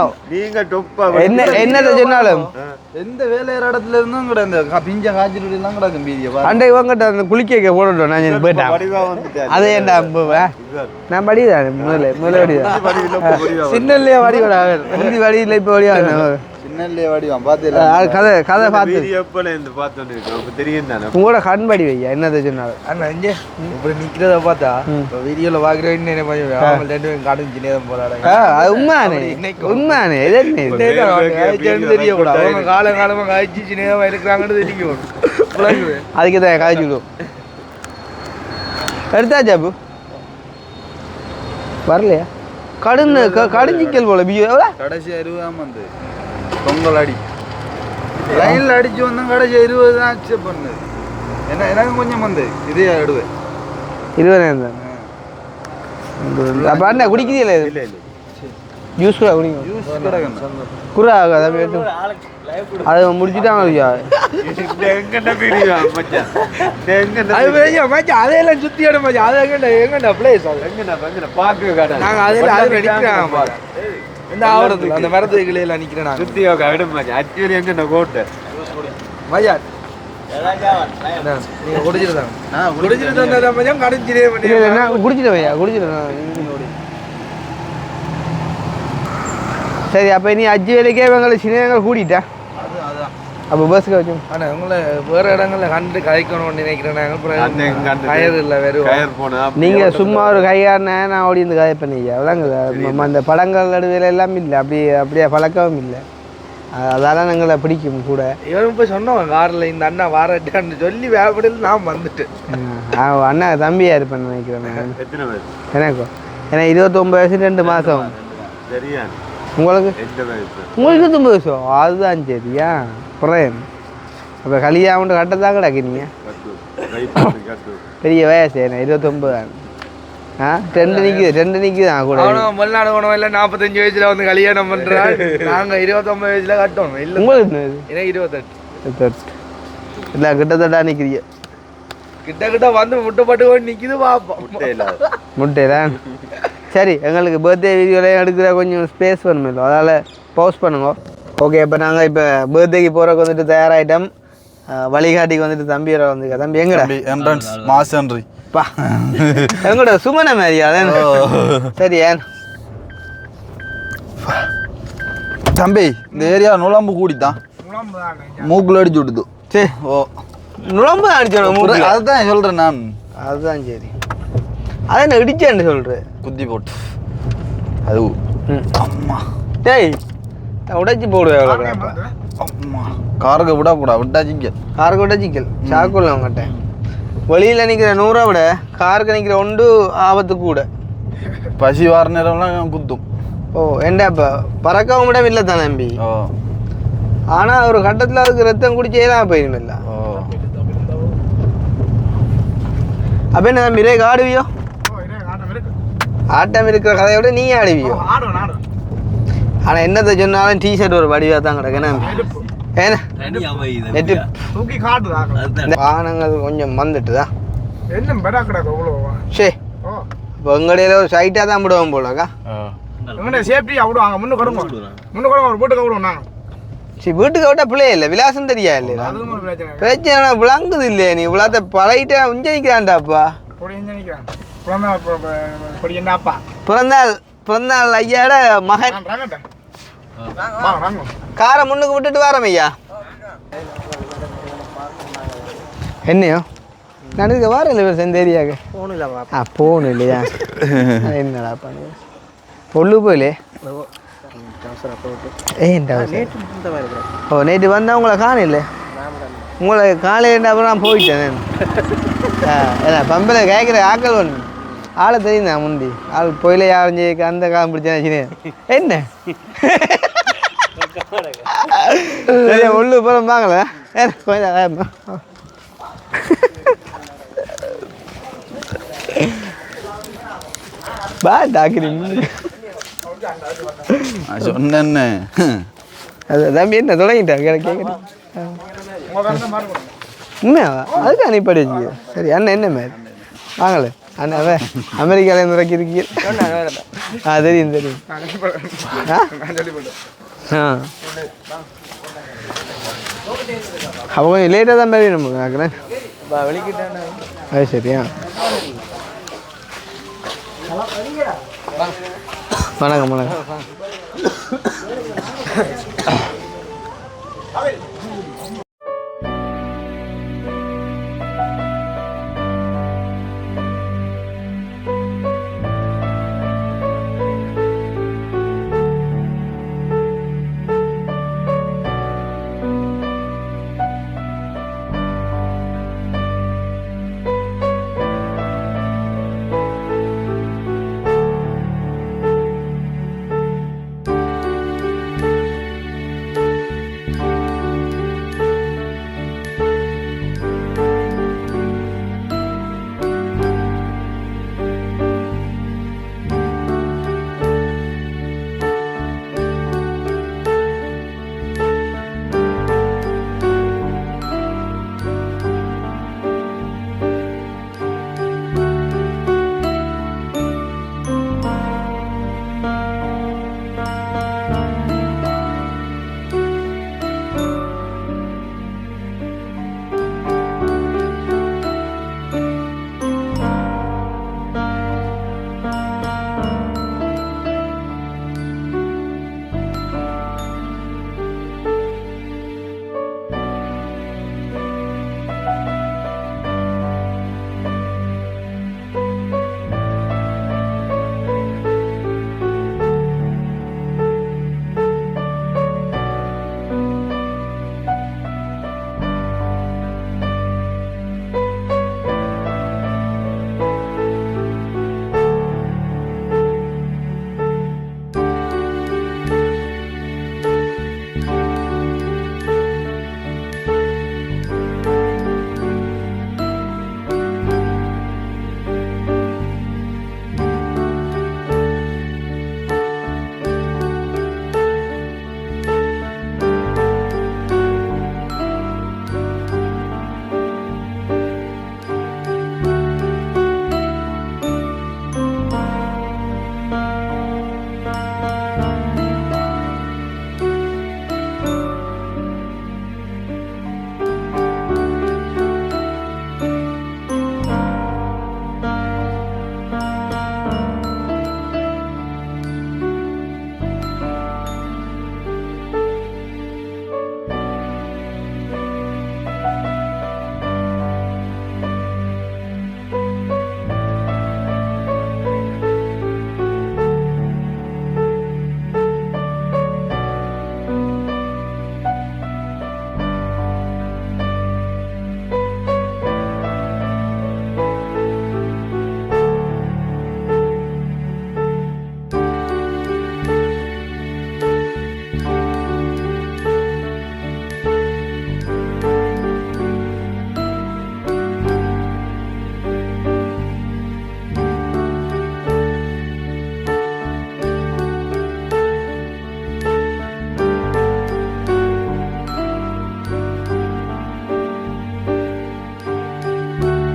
என்ன என்னத்தை சொன்னாலும் எந்த வேலையற இடத்துல இருந்தும் கூட இந்த பிஞ்ச காய்ச்சல் எல்லாம் கூட கம்பீரிய அண்டை இவங்கிட்ட அந்த குளிக்க போடட்டும் நான் போயிட்டேன் அதே என்ன நான் படிதான் முதல்ல படிதான் சின்னல்லையே வடி விட ஹிந்தி வடியில் இப்போ வடிவா சின்னல்லையே வடிவான் பார்த்தீங்களா கதை கதை பார்த்து உங்களோட கண் படி வையா என்னதை சொன்னாலும் அண்ணா இங்கே இப்படி நிக்கிறத பார்த்தா வீடியோல பாக்குறேன் என்ன கொஞ்சம் அவங்க 2 பேரும் காடும் சின்னதம் போறாங்க அது உண்மையானே உண்மையானே தெரிய கூட அவங்க காலமா காய்ச்சி சின்னதமா இருக்கிறாங்கன்னு தெரியும் அதுக்கு தான் காய்ச்சி விடுவோம் எடுத்தாச்சா அப்பு வரலையா கடுஞ்சிக்கல் போல பியோ எவ்வளோ கடைசி 60 வந்து பொங்கல் அடி லைனில் அடிச்சு வந்தோம் கடைசி 20 தான் அக்செப்ட் பண்ணுது என்ன எனக்கு கொஞ்சம் வந்து இதே ஆடுவேன் 20 தான் அப்போ அண்ணா குடிக்கிறீங்களா இது ஜூஸ் கூட குடிங்க ஜூஸ் கிடக்கு குரா அதை அதை முடிச்சுட்டாங்க அதையெல்லாம் சுத்தி இடம் அதை எங்கண்டா பிளேஸ் நாங்க அதெல்லாம் நினைக்கிறாங்க இந்த ஆவரத்துல அந்த மரத்து கிளையில நிக்கிறேன் நான் சுத்தி ஆக்சுவலி எங்க கோட்டை மஜா நீங்க குடிச்சிருந்தாங்க குடிச்சிருந்தா மஜம் கடைஞ்சிரே குடிச்சிட்டு வையா குடிச்சிட்டு சரி அப்போ நீ 5 வேலைக்கே இவங்களை சின்னங்கள் கூட்டிட்டா அப்போ பஸ்ஸுக்கு வச்சோம். ஆனால் உங்களை வேறு இடங்களில் கண்டு கதைக்கணும்னு நினைக்கிறேன் நாங்கள் கயர் இல்லை வெறும் கயர் போனா நீங்கள் சும்மா ஒரு கையாடின நான் ஓடி இந்த கதை பண்ணீங்க அவ்வளோங்க அந்த படங்கள் நடுவில் எல்லாம் இல்லை அப்படியே பழக்கவும் இல்லை. அதால எங்களை பிடிக்கும் கூட. இவரும் போய் சொன்னவன் காரில் இந்த அண்ணா வாரட்டான்னு சொல்லி வேப்படையில் நான் வந்துட்டேன். அண்ணா தம்பியாக இருப்பேன்னு நினைக்கிறேன் நான். எத்தனை வயசு எனக்கும் ஏன்னா 29 வயசு 2 மாதம். சரியா உங்களுக்கு எந்த வயசு? உங்களுக்கு 29 வயசம் அதுதான் சரியா புறேன். அப்போ கல்யாணம் கட்டத்தான் கிடக்குறீங்க பெரிய வயசு என்ன 29 தான். ரெண்டு நிற்குது கூட. அவனும் வெளிநாடு போனவன் இல்லை 45 வயசுல வந்து கல்யாணம் பண்ணுறான். நாங்கள் 29 வயசுல கட்டணும். இல்லை உங்களுக்கு ஏன்னா 28 இல்லை கிட்டத்தட்ட நிற்கிறீங்க. கிட்ட வந்து முட்டைப்பட்டு கொண்டு நிற்கிது பார்ப்போம். முட்டைதான். சரி எங்களுக்கு பர்த்டே வீடியோலையும் எடுக்கிற கொஞ்சம் ஸ்பேஸ் வேணுமில்ல அதனால் பவுஸ் பண்ணுங்க. ஓகே இப்போ நாங்கள் இப்போ பர்த்டேக்கு போகிறக்கு வந்துட்டு தயாராகிட்டோம். வழிகாட்டிக்கு வந்துட்டு தம்பியோட வந்துருக்கா. தம்பி எங்கடா என்ட்ரன்ஸ் மாஸ் என்ட்ரி பா எங்கூட சுமன மாதிரி அதான். சரி ஏன் தம்பி இந்த ஏரியா நுழம்பு கூடித்தான் மூக்குல அடிச்சு விடுது. சரி ஓ நுழம்பு அடிச்சோம் அதுதான் சொல்கிறேன் நான். அதுதான் சரி அதான் என்ன இடிச்சேன்னு சொல்கிறேன் குத்தி போட்டு அது அம்மா டேய் உடைச்சி போடுவேன். அம்மா காருக்கு விடக்கூடா விட்டா சிக்கல். காருக்கு விட சிக்கல் சாக்குள்ள அவங்ககிட்ட வெளியில் நிற்கிற 100 விட காருக்கு நிற்கிற ஒன்று ஆபத்து கூட. பசி வார நேரம்லாம் குத்தும். ஓ ஏண்டா இப்போ பறக்கவும் விட இல்லை தான் நம்பி. ஓ ஆனால் ஒரு கட்டத்தில் அதுக்கு ரத்தம் குடிச்சே தான் போயிருமில்ல. ஓ அப்போ என்ன தம்பி ரே ஆடுவியோ? ஆட்டம் இருக்கிற கதையை விட நீ ஆடுவியோ? ஆனால் என்னத்தை சொன்னாலும் டிஷர்ட் ஒரு வடிவாக தான் கிடக்குண்ணா. ஏன்னா நெட்டு வாகனங்கள் கொஞ்சம் வந்துட்டுதா சே இப்போ எங்கடையில ஒரு சைட்டாக தான் விடுவோம் போலக்கா. சேஃப்டி விடுவாங்க முன்னுக்கு விடுவோம். சரி வீட்டுக்கு விட்டா பிள்ளையே இல்லை விலாசம் தெரியா இல்லையா பிரச்சனை விளங்குது இல்லையா? நீ இவ்வளோத்த பழகிட்டா உஞ்ச நிற்கிறான்டாப்பா. பிறந்தாள் ஐயாட மகன் காரை முன்னுக்கு விட்டுட்டு வரோம் ஐயா. என்னையோ நடுக்க வார இல்லை செந்தேரியாக போகணும் இல்லையா? என்னடா பண்ணு பொல்லு போயிலே. ஓ நேற்று வந்தால் உங்களை காணல. உங்களை காலையில் அப்புறம் நான் போயிட்டேன். ஏன்னா பம்பில் கேட்குற ஆக்கள் ஒன்று ஆளை தெரியும் தான் முந்தி ஆள் போயில யாரும் அந்த காலம் பிடிச்சாச்சுன்னு என்ன சரியா உள்ளு போகிறோம் வாங்கல கொஞ்சம் பா டாக்குறீங்க சொன்னேன்னு அது தம்பி என்ன தொடங்கிட்டா கேட்குறேன் உண்மையா அதுக்கு அனுப்பி வச்சுக்க. சரி அண்ணன் என்ன மாதிரி வாங்கல அண்ணாவே அமெரிக்காவிலேருந்து இறக்கி இருக்கீங்க. தெரியும் தெரியும். அப்போ கொஞ்சம் லேட்டாக தான் மாதிரி நம்ம பார்க்குறேன். அது சரியா வணக்கம் வணக்கம்.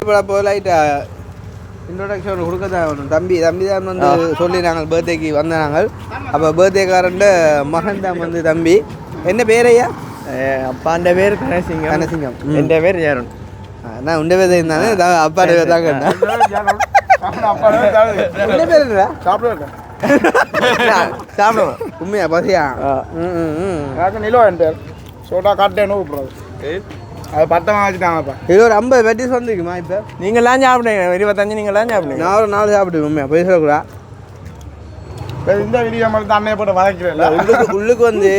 போட போ லைட்டாக இன்ட்ரோடக்ஷன் கொடுக்க தான் வேணும். தம்பி தான் வந்து சொல்லி நாங்கள் பர்த்டேக்கு வந்த நாங்கள். அப்போ பர்த்டேக்காரண்ட மகன் தான் வந்து தம்பி. என்ன பேர் ஐயா? அப்பாண்ட பேர் கனசிங்கம். என் பேர் ஜாரன். நான் உண்ட பேர் இருந்தானே அப்பாட பேர் தாங்க. என்ன பேர் இல்லைடா? சாப்பிடுவோம். உண்மையா பசியா? நிலோ என் பேர் சோட்டா காட்டேன்னு கூப்பிடுறது. அது பத்தமாக வச்சுட்டாங்கப்பா. இது ஒரு 50 வெட்டிஸ் வந்துருக்குமா இப்போ? நீங்களாம் சாப்பிடுங்க. 25 நீங்களாம் சாப்பிடுங்க. நான் ஒரு 4 சாப்பிடுவேன். உண்மையா போய் சொல்லக்கூடா. இந்த வீடியோ மட்டும் அண்ணையை போட்டு வதக்கிறேன். உள்ளுக்கு வந்து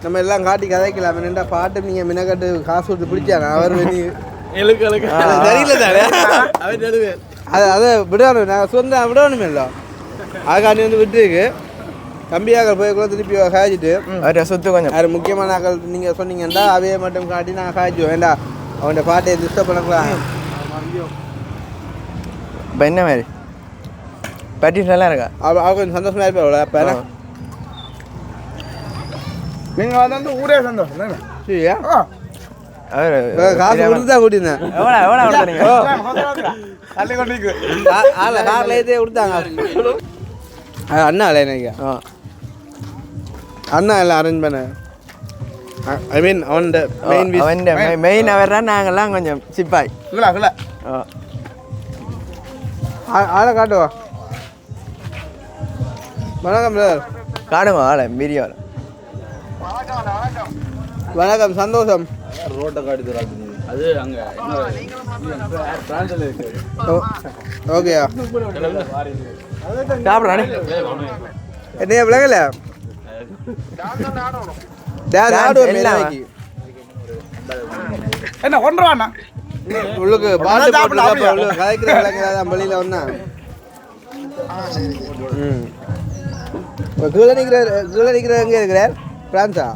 நம்ம எல்லாம் காட்டி கதைக்கலாம். என்னென்ன பாட்டு நீங்கள் மினக்கட்டு காசு கொடுத்து பிடிச்சாங்க அவர் தெரியல தானே. அதை விடணும். நாங்கள் சொந்த விடணுமே இல்லை. அதுக்காண்டி வந்து விட்டுருக்கு. தம்பியாக போய்க்குள்ள திருப்பி காய்ச்சிட்டு சொத்து கொஞ்சம் அது முக்கியமான ஆக்கள் நீங்கள் சொன்னீங்கன்னா அவையை மட்டும் காட்டி நாங்கள் காய்ச்சுவோம். வேண்டா அவன்கிட்ட பாட்டை டிஸ்டர்ப் பண்ணலாம். இப்போ என்ன மாதிரி பேட்டிஸ் நல்லா இருக்கா? அவள் கொஞ்சம் சந்தோஷமாக இருப்பா. அப்போ நீங்கள் வந்து ஊரே சந்தோஷம். சரியா? காசு கொடுத்து தான் கூட்டியிருந்தேன். காரில் ஏற்றே கொடுத்தாங்க. அண்ணா இல்லை எனக்கு. அண்ணா எல்லாம் அரேஞ்ச் பண்ண. ஐ மீன் மெயின் அவர் தான். நாங்கள்லாம் கொஞ்சம் சிப்பாய். ஆளை காட்டுவா. வணக்கம் பிரதர். காடுங்க ஆளை மீறியாள். வணக்கம். சந்தோஷம். ரோட்டை காட்டி அது அங்கே ஓகேயா? சாப்பிட்றானே என்னையா விளங்கல? என்ன கொண்டுருவாண்ணா உள்ளுக்கு பாட்டு போட்டு கதைக்கிற விளங்குறதான் வெளியில் வந்தா. கீழே நிற்கிற எங்கே இருக்கிறார்? பிரான்ஸா?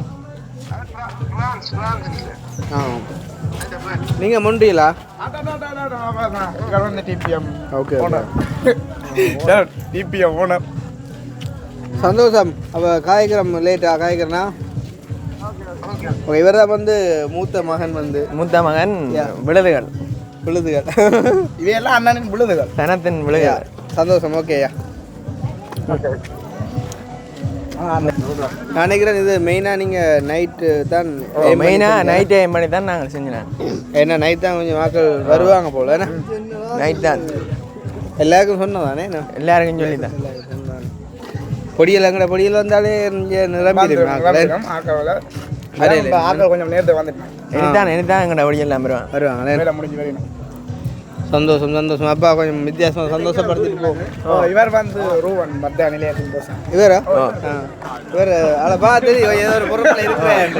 நீங்கள் முண்டியலா? Okay dBm owner. சந்தோஷம். அப்போ காய்கறம் லேட்டா காய்கறனா? ஓகே. இவர் தான் வந்து மூத்த மகன் விழுதுகள். இவையெல்லாம் அண்ணனின் விழுதுகள். தனத்தின் விழுதுகள். சந்தோஷம். ஓகேயா? நான் நினைக்கிறேன் இது மெயினாக நீங்கள் நைட்டு தான் நைட் டைம் பண்ணி தான் நாங்கள் செஞ்சோம். ஏன்னா நைட் தான் கொஞ்சம் மக்கள் வருவாங்க போல. ஏன்னா நைட் தான் எல்லாருக்கும் சொன்னதானே? எல்லாருக்கும் சொல்லி தான். பொடியில் எங்கட பொடியில் வந்தாலே நிரம்பி கொஞ்சம் நேரத்தை வந்துட்டேன். இனிதான் எங்கட பொடி எல்லாம் வருவாங்க. முடிஞ்சு வரணும். சந்தோஷம். அப்பா கொஞ்சம் வித்தியாசமாக சந்தோஷப்படுத்திட்டு போகும். இவர் வந்து ரூவன் மத்திய நிலையத்தின் இவரா? இவர் அதை பார்த்து ஏதோ ஒரு பொருட்கள் இருக்கிறேன்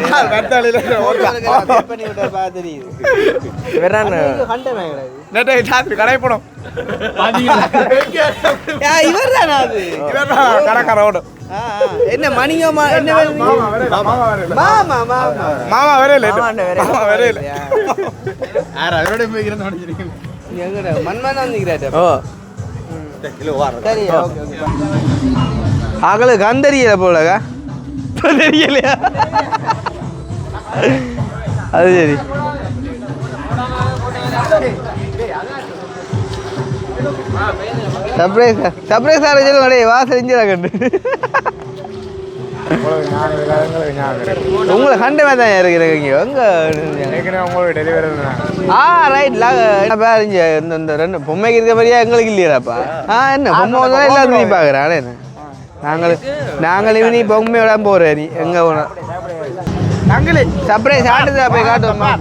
கடை போடும். இவர் தானா? அது கடைக்காரோடு என்ன மணிங்க? என்ன மாமா மாமா வரையில வரையில எங்கட மண்மனா வந்துக்கிறாரு. அகல கந்தரியல போலக்கா தெரியலையா? அது சரி. சர்ப்ரைஸ் சொல்லுங்க. வா செஞ்சிடா கண்டு உங்களை கண்டமே தான் இருக்கிறீங்க. உங்களுக்கு டெலிவரி ரைட் இந்த 2 பொம்மைக்கு இருக்க மாதிரியா எங்களுக்கு இல்லையாப்பா? என்ன பொம்மை வந்தாலும் எல்லாரும் பார்க்குறேன். என்ன நாங்கள் இவனி பொம்மையோட போகிறேன். நீ எங்கே போனா சர்ப்ரைஸ் ஆட்டுதா போய் காட்டுவோம்மா.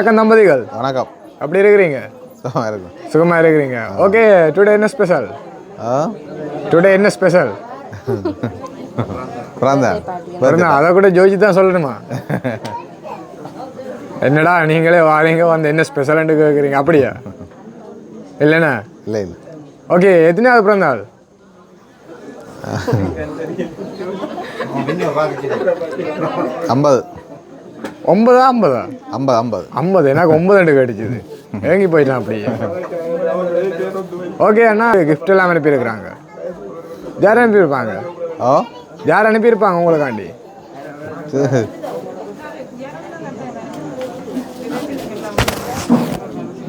வணக்கம் தம்பதிகள். வணக்கம். எப்படி இருக்கிறீங்க? சுகமாக இருக்கும். சுகமாக இருக்கிறீங்க. ஓகே, டுடே என்ன ஸ்பெஷல்? டுடே என்ன ஸ்பெஷல்? பிறந்தேன். அதை கூட ஜோதிச்சு தான் சொல்லணுமா? என்னடா நீங்களே வாரீங்க வந்து என்ன ஸ்பெஷல்னு கேட்குறீங்க, அப்படியா? இல்லைண்ணா? இல்லை இல்லை. ஓகே, எத்தனையாவது பிறந்தாள்? 50. 9 50? 50. 50. எனக்கு 9 கிடைச்சிது. ஏங்கி போயிடலாம் அப்படியே. ஓகே அண்ணா, கிஃப்ட் எல்லாம் அனுப்பியிருக்கிறாங்க. யார் அனுப்பியிருப்பாங்க? யார் அனுப்பியிருப்பாங்க உங்களுக்காண்டி?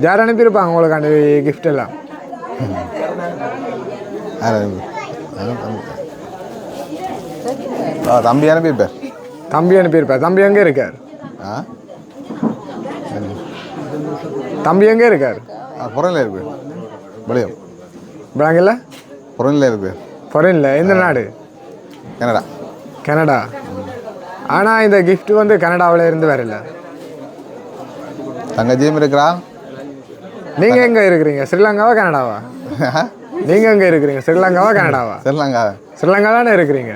யார் அனுப்பியிருப்பாங்க உங்களுக்காண்டி கிஃப்ட் எல்லாம்? தம்பி அனுப்பியிருப்பார். தம்பி அனுப்பியிருப்பார். தம்பி எங்கே இருக்கார்? தம்பி எங்கே இருக்கார்? புறநிலை இருக்கு. வெளியம் விளங்கல? புறநிலை இருக்கு. ஃபாரின்ல? எந்த நாடு? கனடா. கனடா. ஆனால் இந்த கிஃப்ட் வந்து கனடாவில் இருந்து வரல. தங்கச்சியும் இருக்கிறா. நீங்கள் எங்கே இருக்கிறீங்க? ஸ்ரீலங்காவா கனடாவா? நீங்கள் எங்கே இருக்கிறீங்க? ஸ்ரீலங்காவா கனடாவா? ஸ்ரீலங்கா. ஸ்ரீலங்கா தானே இருக்கிறீங்க.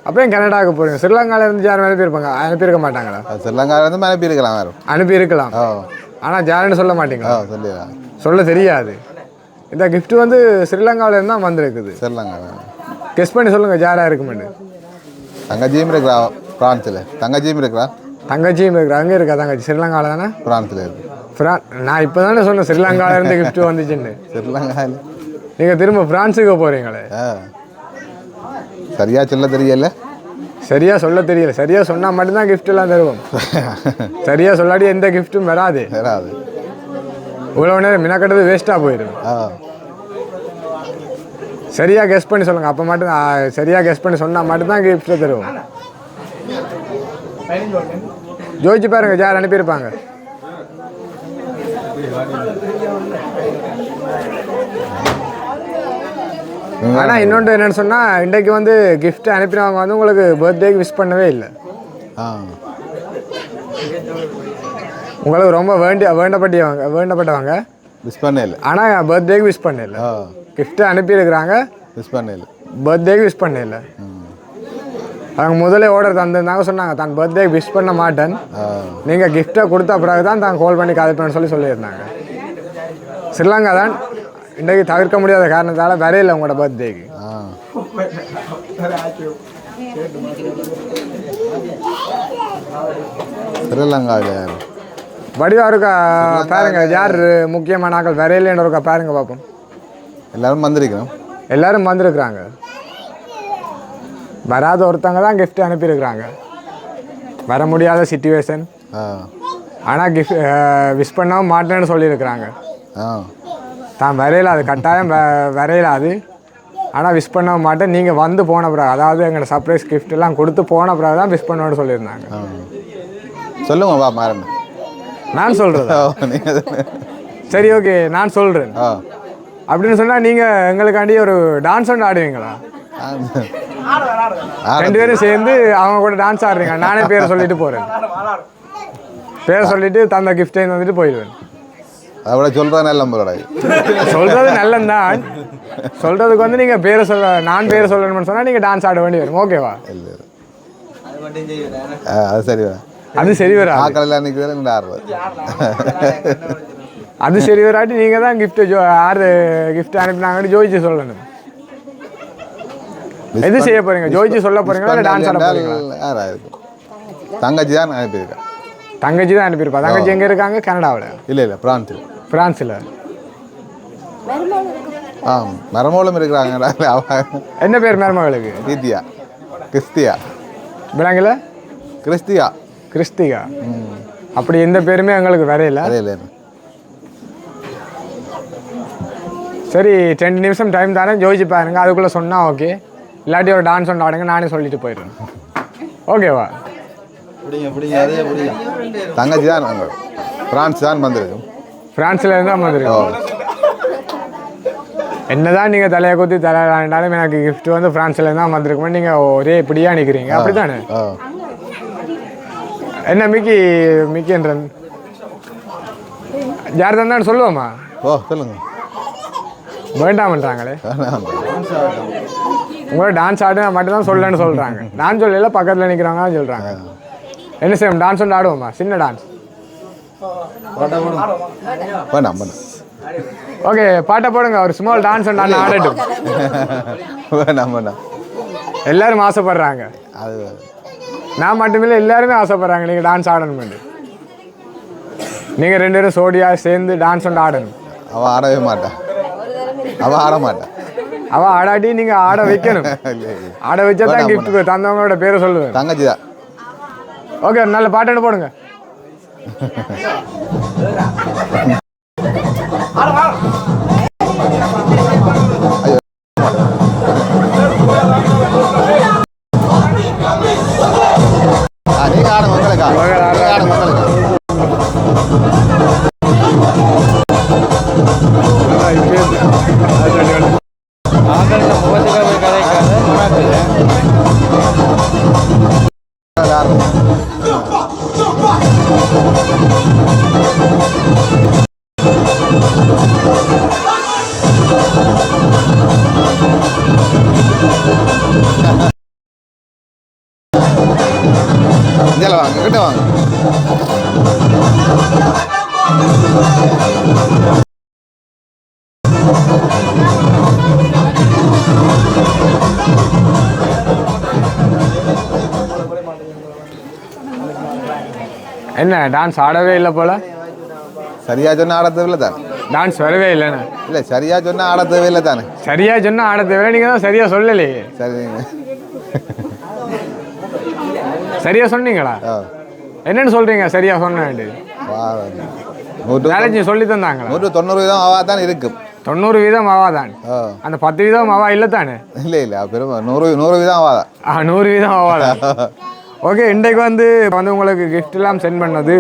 அப்போ ஏன் கனடாவுக்கு போகிறீங்க? ஸ்ரீலங்காவில் இருந்து யாரும் அனுப்பியிருப்பாங்க? அனுப்பியிருக்க மாட்டாங்களா? ஸ்ரீலங்காவிலேருந்து அனுப்பியிருக்கலாம். யாரும் அனுப்பியிருக்கலாம். ஆனால் யாருன்னு சொல்ல மாட்டீங்களா? சொல்லிடலாம். சொல்ல தெரியாது. இந்த கிஃப்ட் வந்து ஸ்ரீலங்காவிலேருந்து தான் வந்திருக்குது. ஸ்ரீலங்கா. கெஸ் பண்ணி சொல்லுங்கள் யாராக இருக்குமெண்டு. தங்கச்சியும் இருக்கிறா பிரான்ஸில். தங்கச்சியும் இருக்கிறா. தங்கச்சியும் இருக்கிறா. அங்கே இருக்கா தங்கச்சி? ஸ்ரீலங்காவில் தானே? பிரான்ஸில் இருக்கு. நான் இப்போ தானே சொன்னேன் ஸ்ரீலங்காவிலேருந்து கிஃப்ட் வந்துச்சுன்னு. ஸ்ரீலங்காவில் நீங்கள் திரும்ப ஃப்ரான்ஸுக்கு போகிறீங்களே. சரியா சொல்ல தெரியல. சரியா சொல்ல தெரியல. சரியா சொன்னால் மட்டும்தான் கிஃப்ட் எல்லாம் தருவோம். சரியா சொல்லாடி எந்த கிஃப்ட்டும் வராது. வராது. இவ்வளோ நேரம் மினக்கட்டது வேஸ்ட்டாக போயிடும். சரியா கெஸ் பண்ணி சொல்லுங்கள். அப்போ மட்டும் சரியா கெஸ் பண்ணி சொன்னால் மட்டும்தான் கிஃப்ட்டை தருவோம். ஜோதிச்சு பாருங்க யார் அனுப்பியிருப்பாங்க. ஆனால் இன்னொன்று என்னென்னு சொன்னால், இன்றைக்கு வந்து கிஃப்ட் அனுப்பினவங்க வந்து உங்களுக்கு பர்த்டேக்கு விஷ் பண்ணவே இல்லை. உங்களுக்கு ரொம்ப வேண்டப்பட்டவங்க விஷ் பண்ண இல்லை. ஆனால் பர்த்டேக்கு விஷ் பண்ண இல்லை. கிஃப்ட்டு அனுப்பியிருக்கிறாங்க, விஷ் பண்ண இல்லை. பர்த்டேக்கு விஷ் பண்ண இல்லை. அவங்க முதலே ஆர்டர் தந்திருந்தாங்க. சொன்னாங்க தான் பர்த்டேக்கு விஷ் பண்ண மாட்டேன், நீங்கள் கிஃப்ட்டை கொடுத்த பிறகு தான் தான் கால் பண்ணி கதைப்பேன்னு சொல்லியிருந்தாங்க. ஸ்ரீலங்கா தான் இன்றைக்கு தவிர்க்க முடியாத காரணத்தால் வரையில உங்களோட பர்த்டேக்கு. ஸ்ரீலங்காவில் வடிவா இருக்கா பாருங்க. யார் முக்கியமான ஆக்கள் வரையிலேன்னு இருக்கா பாருங்க பார்ப்போம். எல்லாரும் வந்திருக்கிறோம். எல்லாரும் வந்திருக்கிறாங்க. வராத ஒருத்தவங்க தான் கிஃப்ட் அனுப்பியிருக்கிறாங்க. வர முடியாத சிச்சுவேஷன். ஆனால் கிஃப்ட் விஷ் பண்ணவும் மாட்டேன்னு சொல்லியிருக்கிறாங்க. தான் வரையில அது கட்டாயம் வரையிலாது. ஆனால் விஷ் பண்ண மாட்டேன், நீங்கள் வந்து போன பிறகு, அதாவது எங்களோட சர்ப்ரைஸ் கிஃப்ட் எல்லாம் கொடுத்து போன பிறகு தான் விஷ் பண்ணணும்னு சொல்லியிருந்தாங்க. சொல்லுங்க பா மாறன். நான் சொல்கிறேன். சரி ஓகே, நான் சொல்கிறேன் அப்படின்னு சொன்னால் நீங்கள் எங்களுக்காண்டி ஒரு டான்ஸ் ஒன்று ஆடுவீங்களா? 2 பேரும் சேர்ந்து அவங்க கூட டான்ஸ் ஆடுறீங்க. நானே பேரை சொல்லிட்டு போகிறேன். பேரை சொல்லிட்டு தந்த கிஃப்டே வந்துட்டு போயிடுவேன். அவ்வளோ சொல்கிறது நல்ல முறை. சொல்கிறது நல்லந்தான். சொல்கிறதுக்கு வந்து நீங்கள் பேரை நான் பேரை சொல்லணும்னு சொன்னால் நீங்கள் டான்ஸ் ஆட வேண்டி வரும். ஓகேவா? இல்லை அது சரி. அது சரி வராது. ஆக்கெல்லாம் நிற்கிறது ஆடுறது. அது சரி வராட்டி நீங்கள் தான் கிஃப்ட்டு யார் கிஃப்ட் அனுப்பினாங்கன்னு ஜோதிச்சு சொல்லணும். எது செய்ய போகிறீங்க? ஜோதிச்சு சொல்ல போகிறீங்களா இல்லை டான்ஸ் ஆட போகிறீங்களா? யாராக இருக்கும்? தங்கச்சி தான் அனுப்பியிருக்கேன். தங்கச்சி தான் அனுப்பியிருப்பா. தங்கச்சி எங்கே இருக்காங்க? கனடாவில்? இல்லை பிரான்ஸில். பிரான்ஸில் மரமோளம் இருக்கிறாங்க. என்ன பேர் மருமகளுக்கு? கீர்த்தியா. கிறிஸ்தியா. விளங்கல? கிறிஸ்தியா. கிறிஸ்திகா. அப்படி எந்த பேருமே எங்களுக்கு வரையில. சரி, 2 நிமிஷம் டைம் தானே, ஜோதிச்சு பாருங்க. அதுக்குள்ளே சொன்னால் ஓகே, இல்லாட்டி ஒரு டான்ஸ் ஒன்று ஆடுங்க, நானே சொல்லிட்டு போயிடுறேன். ஓகேவா? தங்கச்சி தான் பிரான்ஸ் தான் வந்திருக்கும். ஃப்ரான்ஸில் இருந்து தான் வந்திருக்கோம். என்னதான் நீங்கள் தலையை குத்தி தலையாண்டாலும் எனக்கு கிஃப்ட் வந்து ஃப்ரான்ஸில் தான் வந்திருக்குமே. நீங்கள் ஒரே இப்படியா நிற்கிறீங்க, அப்படி தானே? என்ன மிக்கின்றன் யார் தந்தான்னு சொல்லுவோமா? ஓ சொல்லுங்க. வேண்டாமன்றாங்களே. உங்களோட டான்ஸ் ஆடுனா மட்டும்தான் சொல்லலன்னு சொல்கிறாங்க. நான் சொல்லல, பக்கத்தில் நிற்கிறாங்க சொல்கிறாங்க. என்ன செய்வோம்? டான்ஸ் ஒன்று ஆடுவோமா? சின்ன டான்ஸ். வேண்டாம் வேண்டாம். ஓகே, பாட்டை போடுங்க. ஒரு ஸ்மால் டான்ஸ் ஒன்று ஆடட்டும். வேண்டாம் வேண்டாம். எல்லாரும் ஆசைப்படுறாங்க. அது நான் மட்டுமில்லை, எல்லாருமே ஆசைப்படுறாங்க நீங்கள் டான்ஸ் ஆடணும். நீங்கள் 2 பேரும் சோடியா சேர்ந்து டான்ஸ் ஒன்று ஆடணும். அவள் ஆடவே மாட்டான். அவள் ஆட மாட்டான். அவள் ஆடாட்டி நீங்கள் ஆட வைக்கணும். ஆட வச்சா தான் கிஃப்ட் தந்தவங்களோட பேரை சொல்லுவேன். தங்கச்சி தான். ஓகே, நல்ல பாட்டு போடுங்க. நீங்க ஆடுங்க மக்களுக்கா. ஆடுங்க மக்களுக்கா. இதில் வாங்க, கிட்ட வாங்க. என்ன டான்ஸ் ஆடவே இல்லை போல? சரியா சொன்னா ஆட தேவையில்லை தானே? டான்ஸ் வரவே இல்லைண்ணே. இல்லை சரியா சொன்னா ஆட தேவையில்லை தானே? சரியா சொன்னால் ஆட தேவை. நீங்கள் தான் சரியாக சொல்லலையே. சரி. சரியா சொன்னீங்களா? என்னன்னு சொல்றீங்க? சரியா சொன்னேன். நாலேஜ் சொல்லி தந்தாங்களா? 90% அவா தான் இருக்கும். 90% அவா தான். அந்த 10% அவா இல்லை தானே? இல்லை இல்லை, பெருமை 100% அவா தான். 100% அவா தான். ஓகே, இன்றைக்கு வந்து உங்களுக்கு கிஃப்ட் எல்லாம் சென்ட் பண்ணது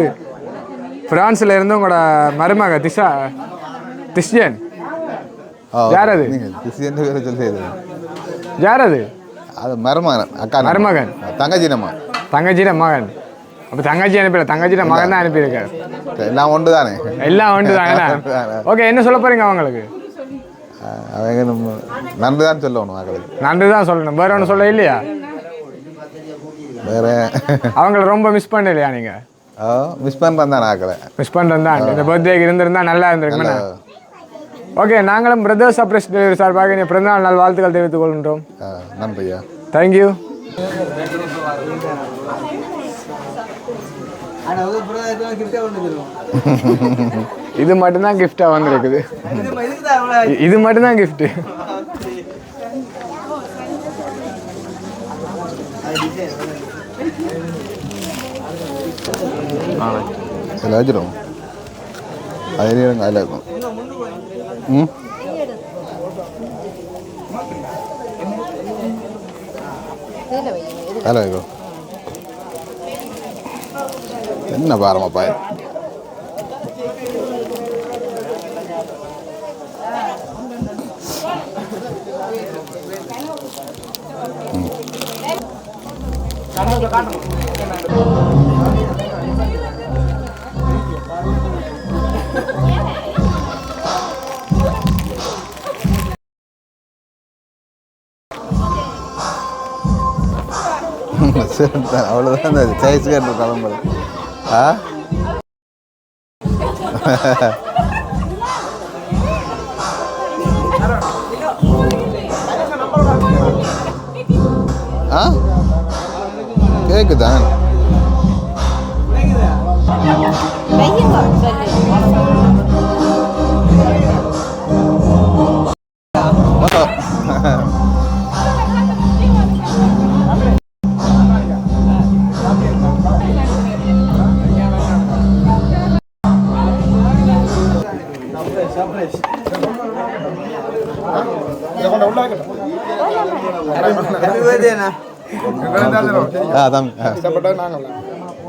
பிரான்ஸ்ல இருந்து உங்களோட மருமக திஷ்யன். யார் அது? திஷ்யன் பேரை சொல்லி. யார் அது? அது மருமகன். அக்கா மருமகன். தங்கச்சின மகன். அப்போ தங்கச்சி அனுப்பல, தங்கச்சின மகன் தான் அனுப்பியிருக்காரு. எல்லாம் ஒன்று தானே? எல்லாம் ஒன்று தானே. ஓகே, என்ன சொல்ல போறீங்க அவங்களுக்கு? அவங்க நன்றி தான் சொல்லணும். அவங்களுக்கு நன்றி தான் சொல்லணும். வேற ஒன்று சொல்ல இல்லையா? வேற அவங்கள ரொம்ப மிஸ் பண்ணலையா நீங்க? மிஸ் பண்ணுறேன் தான். ஆக்கலை மிஸ் பண்ணுறேன் தான். இந்த பர்த்டேக்கு இருந்திருந்தா நல்லா இருந்திருக்குண்ணா. ஓகே, நாங்களும் பிரதர்ஸ் அப்ரெஸ் டெலிவரி சார்பாக நீ பிறந்தநாள் நாள் வாழ்த்துக்கள் தெரிவித்துக் கொள்கின்றோம். நன்றியா. தேங்க்யூ. இது மட்டும்தான் கிஃப்டா வந்திருக்குது. இது மட்டும்தான் கிஃப்ட். அதில் வச்சிடும். அதில் அதில் இருக்கும். அதில் வைக்கும். என்ன பாரமா பாய. அவ்வளோதான் இந்த சைஸ் கேட்டு கிளம்புறது. கேக்குதான்.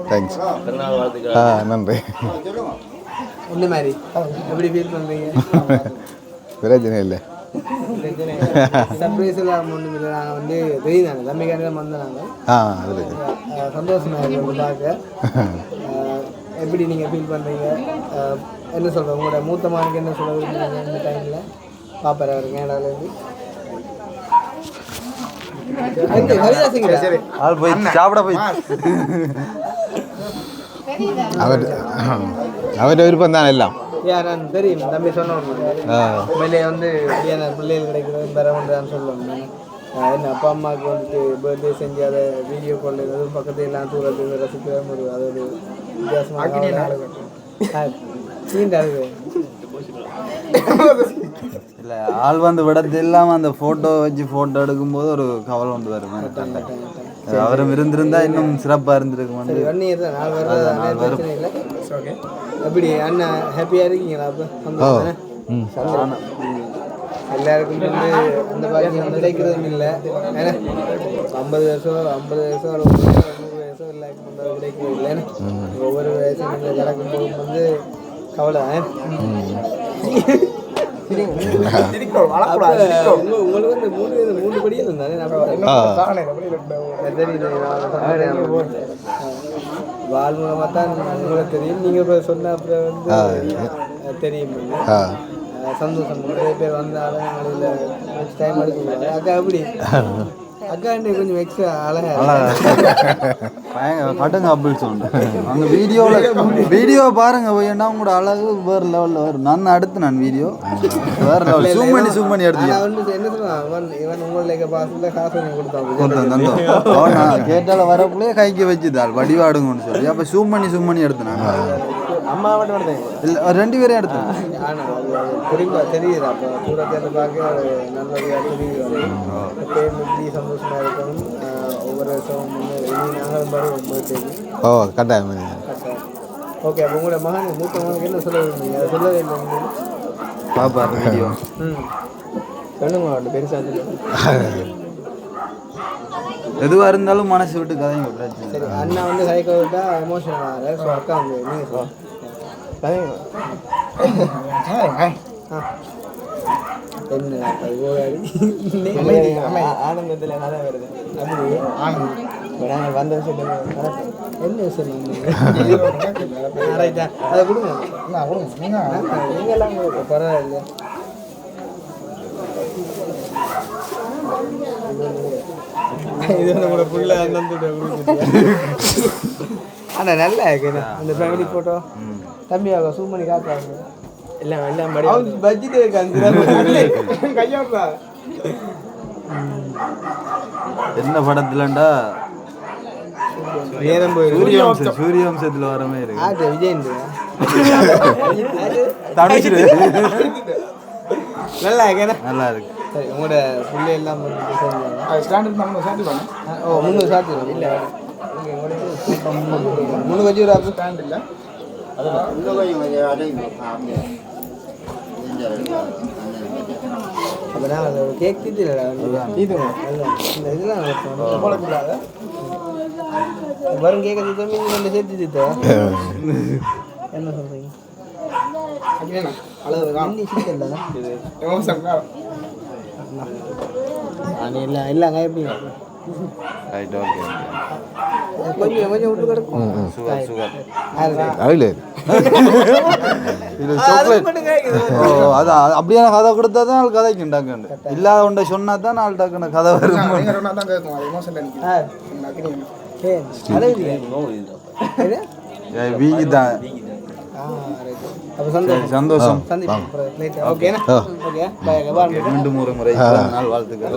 தேங்க்ஸ். நன்றி. எப்படி ஃபீல் பண்ணுறீங்க? பிரச்சனை இல்லை. சர்ப்ரைஸ் எல்லாம் ஒன்றும் இல்லை. நாங்கள் வந்து தெரியுதாங்க தம்பிக்கான வந்தோம். நாங்கள் அதில் சந்தோஷமாக இருக்கு பார்க்க. எப்படி நீங்கள் ஃபீல் பண்ணுறீங்க? என்ன சொல்கிறேன் உங்களோட மூத்த மகனுக்கு என்ன சொல்ல விரும்புறீங்க இந்த டைமில் பாப்பார் அவர் கேனடாலேருந்து சரி ஆள் போய் சாப்பிட போய் அவരുടെ விருப்பம் தான் எல்லாம் நான் தெரியும் தம்பி சொன்னோம் உண்மையிலே வந்து இப்படியான பிள்ளைகள் கிடைக்கிறது பெற ஒன்றுதான் சொல்லுவாங்க என்ன அப்பா அம்மாவுக்கு வந்துட்டு பர்த்டே செஞ்சு அதை வீடியோ கால் எதுவும் பக்கத்துல எல்லாம் தூரத்துக்கு ரசிக்கிறோம் ஒரு அது ஒரு வித்தியாசமாக இல்லை ஆள் வந்து விடத்து இல்லாமல் அந்த ஃபோட்டோ வச்சு ஃபோட்டோ எடுக்கும்போது ஒரு கவலை கொண்டு வரும் அவரும் இருந்திருந்தா இன்னும் சிறப்பாக இருந்திருக்கும் வந்து 1 இயர் தான் நாள் பிரச்சனை இல்லை எப்படி அண்ணா ஹாப்பியாக இருக்கீங்களா அப்போ எல்லாருக்கும் வந்து அந்த பாக்கியம் கிடைக்கிறதும் இல்லை ஏன்னா 50 வயசோ 100 வயசோ எல்லாருக்கும் கிடைக்கிறது இல்லைன்னு ஒவ்வொரு வயசும் நீங்கள் கிடக்கும் போது வந்து கவலை உங்களுக்கு வந்து 3 படியில் இருந்தானே வாழ் மூலமாக தான் உங்களுக்கு தெரியும் நீங்கள் இப்போ சொன்ன அப்புறம் வந்து தெரியும் சந்தோஷம் நிறைய பேர் வந்தாலும் எங்களில் டைம் எடுக்க அக்கா எப்படி அக்கா கொஞ்சம் எக்ஸ்ட்ரா கட்டுங்க அப்பிள் சவுண்டு அந்த வீடியோ பாருங்க போய்னா உங்களோட அழகு வேறு லெவலில் வரும் நான் அடுத்து நான் வீடியோ வேறு லெவல் ஜூம் பண்ணி எடுத்து என்ன சொல்லுவான் இவன் உங்களுக்கு பாசத்தில் காசு கொடுத்தான் நான் கேட்டால வரக்குள்ளேயே கைக்கு வச்சுதாள் வடிவாடுங்கன்னு சொல்லி அப்போ ஜூம் பண்ணி எடுத்து நான் அம்மா மட்டும் இல்லை 2 பேரையும் எடுத்தேன் குறிப்பாக தெரியுது அப்போ தூரத்தை பார்க்க நல்லபடியாக தெரியுது எப்படி சந்தோஷமாக இருக்கணும் ஒவ்வொரு வருஷமும் நாங்களும் வருவோம் ஓ கட்டாயம் ஓகே அப்போ உங்களோட மகன் மூத்த மகனுக்கு என்ன சொல்ல விரும்புங்க அதை சொல்லவே இல்லை பாப்பா வீடியோ சொல்லுங்க பெருசாக எதுவாக இருந்தாலும் மனசு விட்டு கதைங்க பிரச்சனை சரி அண்ணா வந்து சைக்கோ விட்டா எமோஷனல் ஆகிறார் ஸோ அக்கா வந்து நீங்கள் சொல்லுங்க என்ன ஆனந்தத்தில் கதை வருது அப்படி நாங்கள் வந்த விஷயம் என்ன விஷயம் அதை கொடுங்க நீங்களாம் பரவாயில்ல இது நம்மளோட புள்ள ஆனால் நல்லா இருக்குண்ணா அந்த ஃபேமிலி ஃபோட்டோ தம்பி அவங்க சூம் பண்ணி காட்டுறாங்க எல்லாம் படி பட்ஜெட் இருக்காங்க என்ன படத்துலண்டா சூரியவம்சத்தில் வர மாதிரி இருக்கு விஜயன் நல்லா இருக்கேண்ணா நல்லா இருக்கு சரி உங்களோட பிள்ளை எல்லாம் ஓ 300 சாப்பிடுவோம் இல்லை முன்னு வச்சு ஒரு ஸ்டாண்ட் இல்லை அப்போ நான் கேக் தீட்டுல இந்த இதெல்லாம் வரும் கேட்க தீர்த்தோம் நீங்கள் கொஞ்சம் சேர்த்து தீர்த்தோம் என்ன சொல்கிறீங்க இல்லைங்க எப்படி கொஞ்சம் கொஞ்சம் விட்டு கிடக்கும் அது அப்படியே கதை கொடுத்தா தான் ஆள் கதைக்கு டக்குண்டு இல்லாத ஒன்றை சொன்னா தான் ஆள் டக்குன்னு கதை வரும் வீங்கி தான் சந்தோஷம் ஓகே மீண்டும் ஒரு முறை நாள் வாழ்த்துக்கள்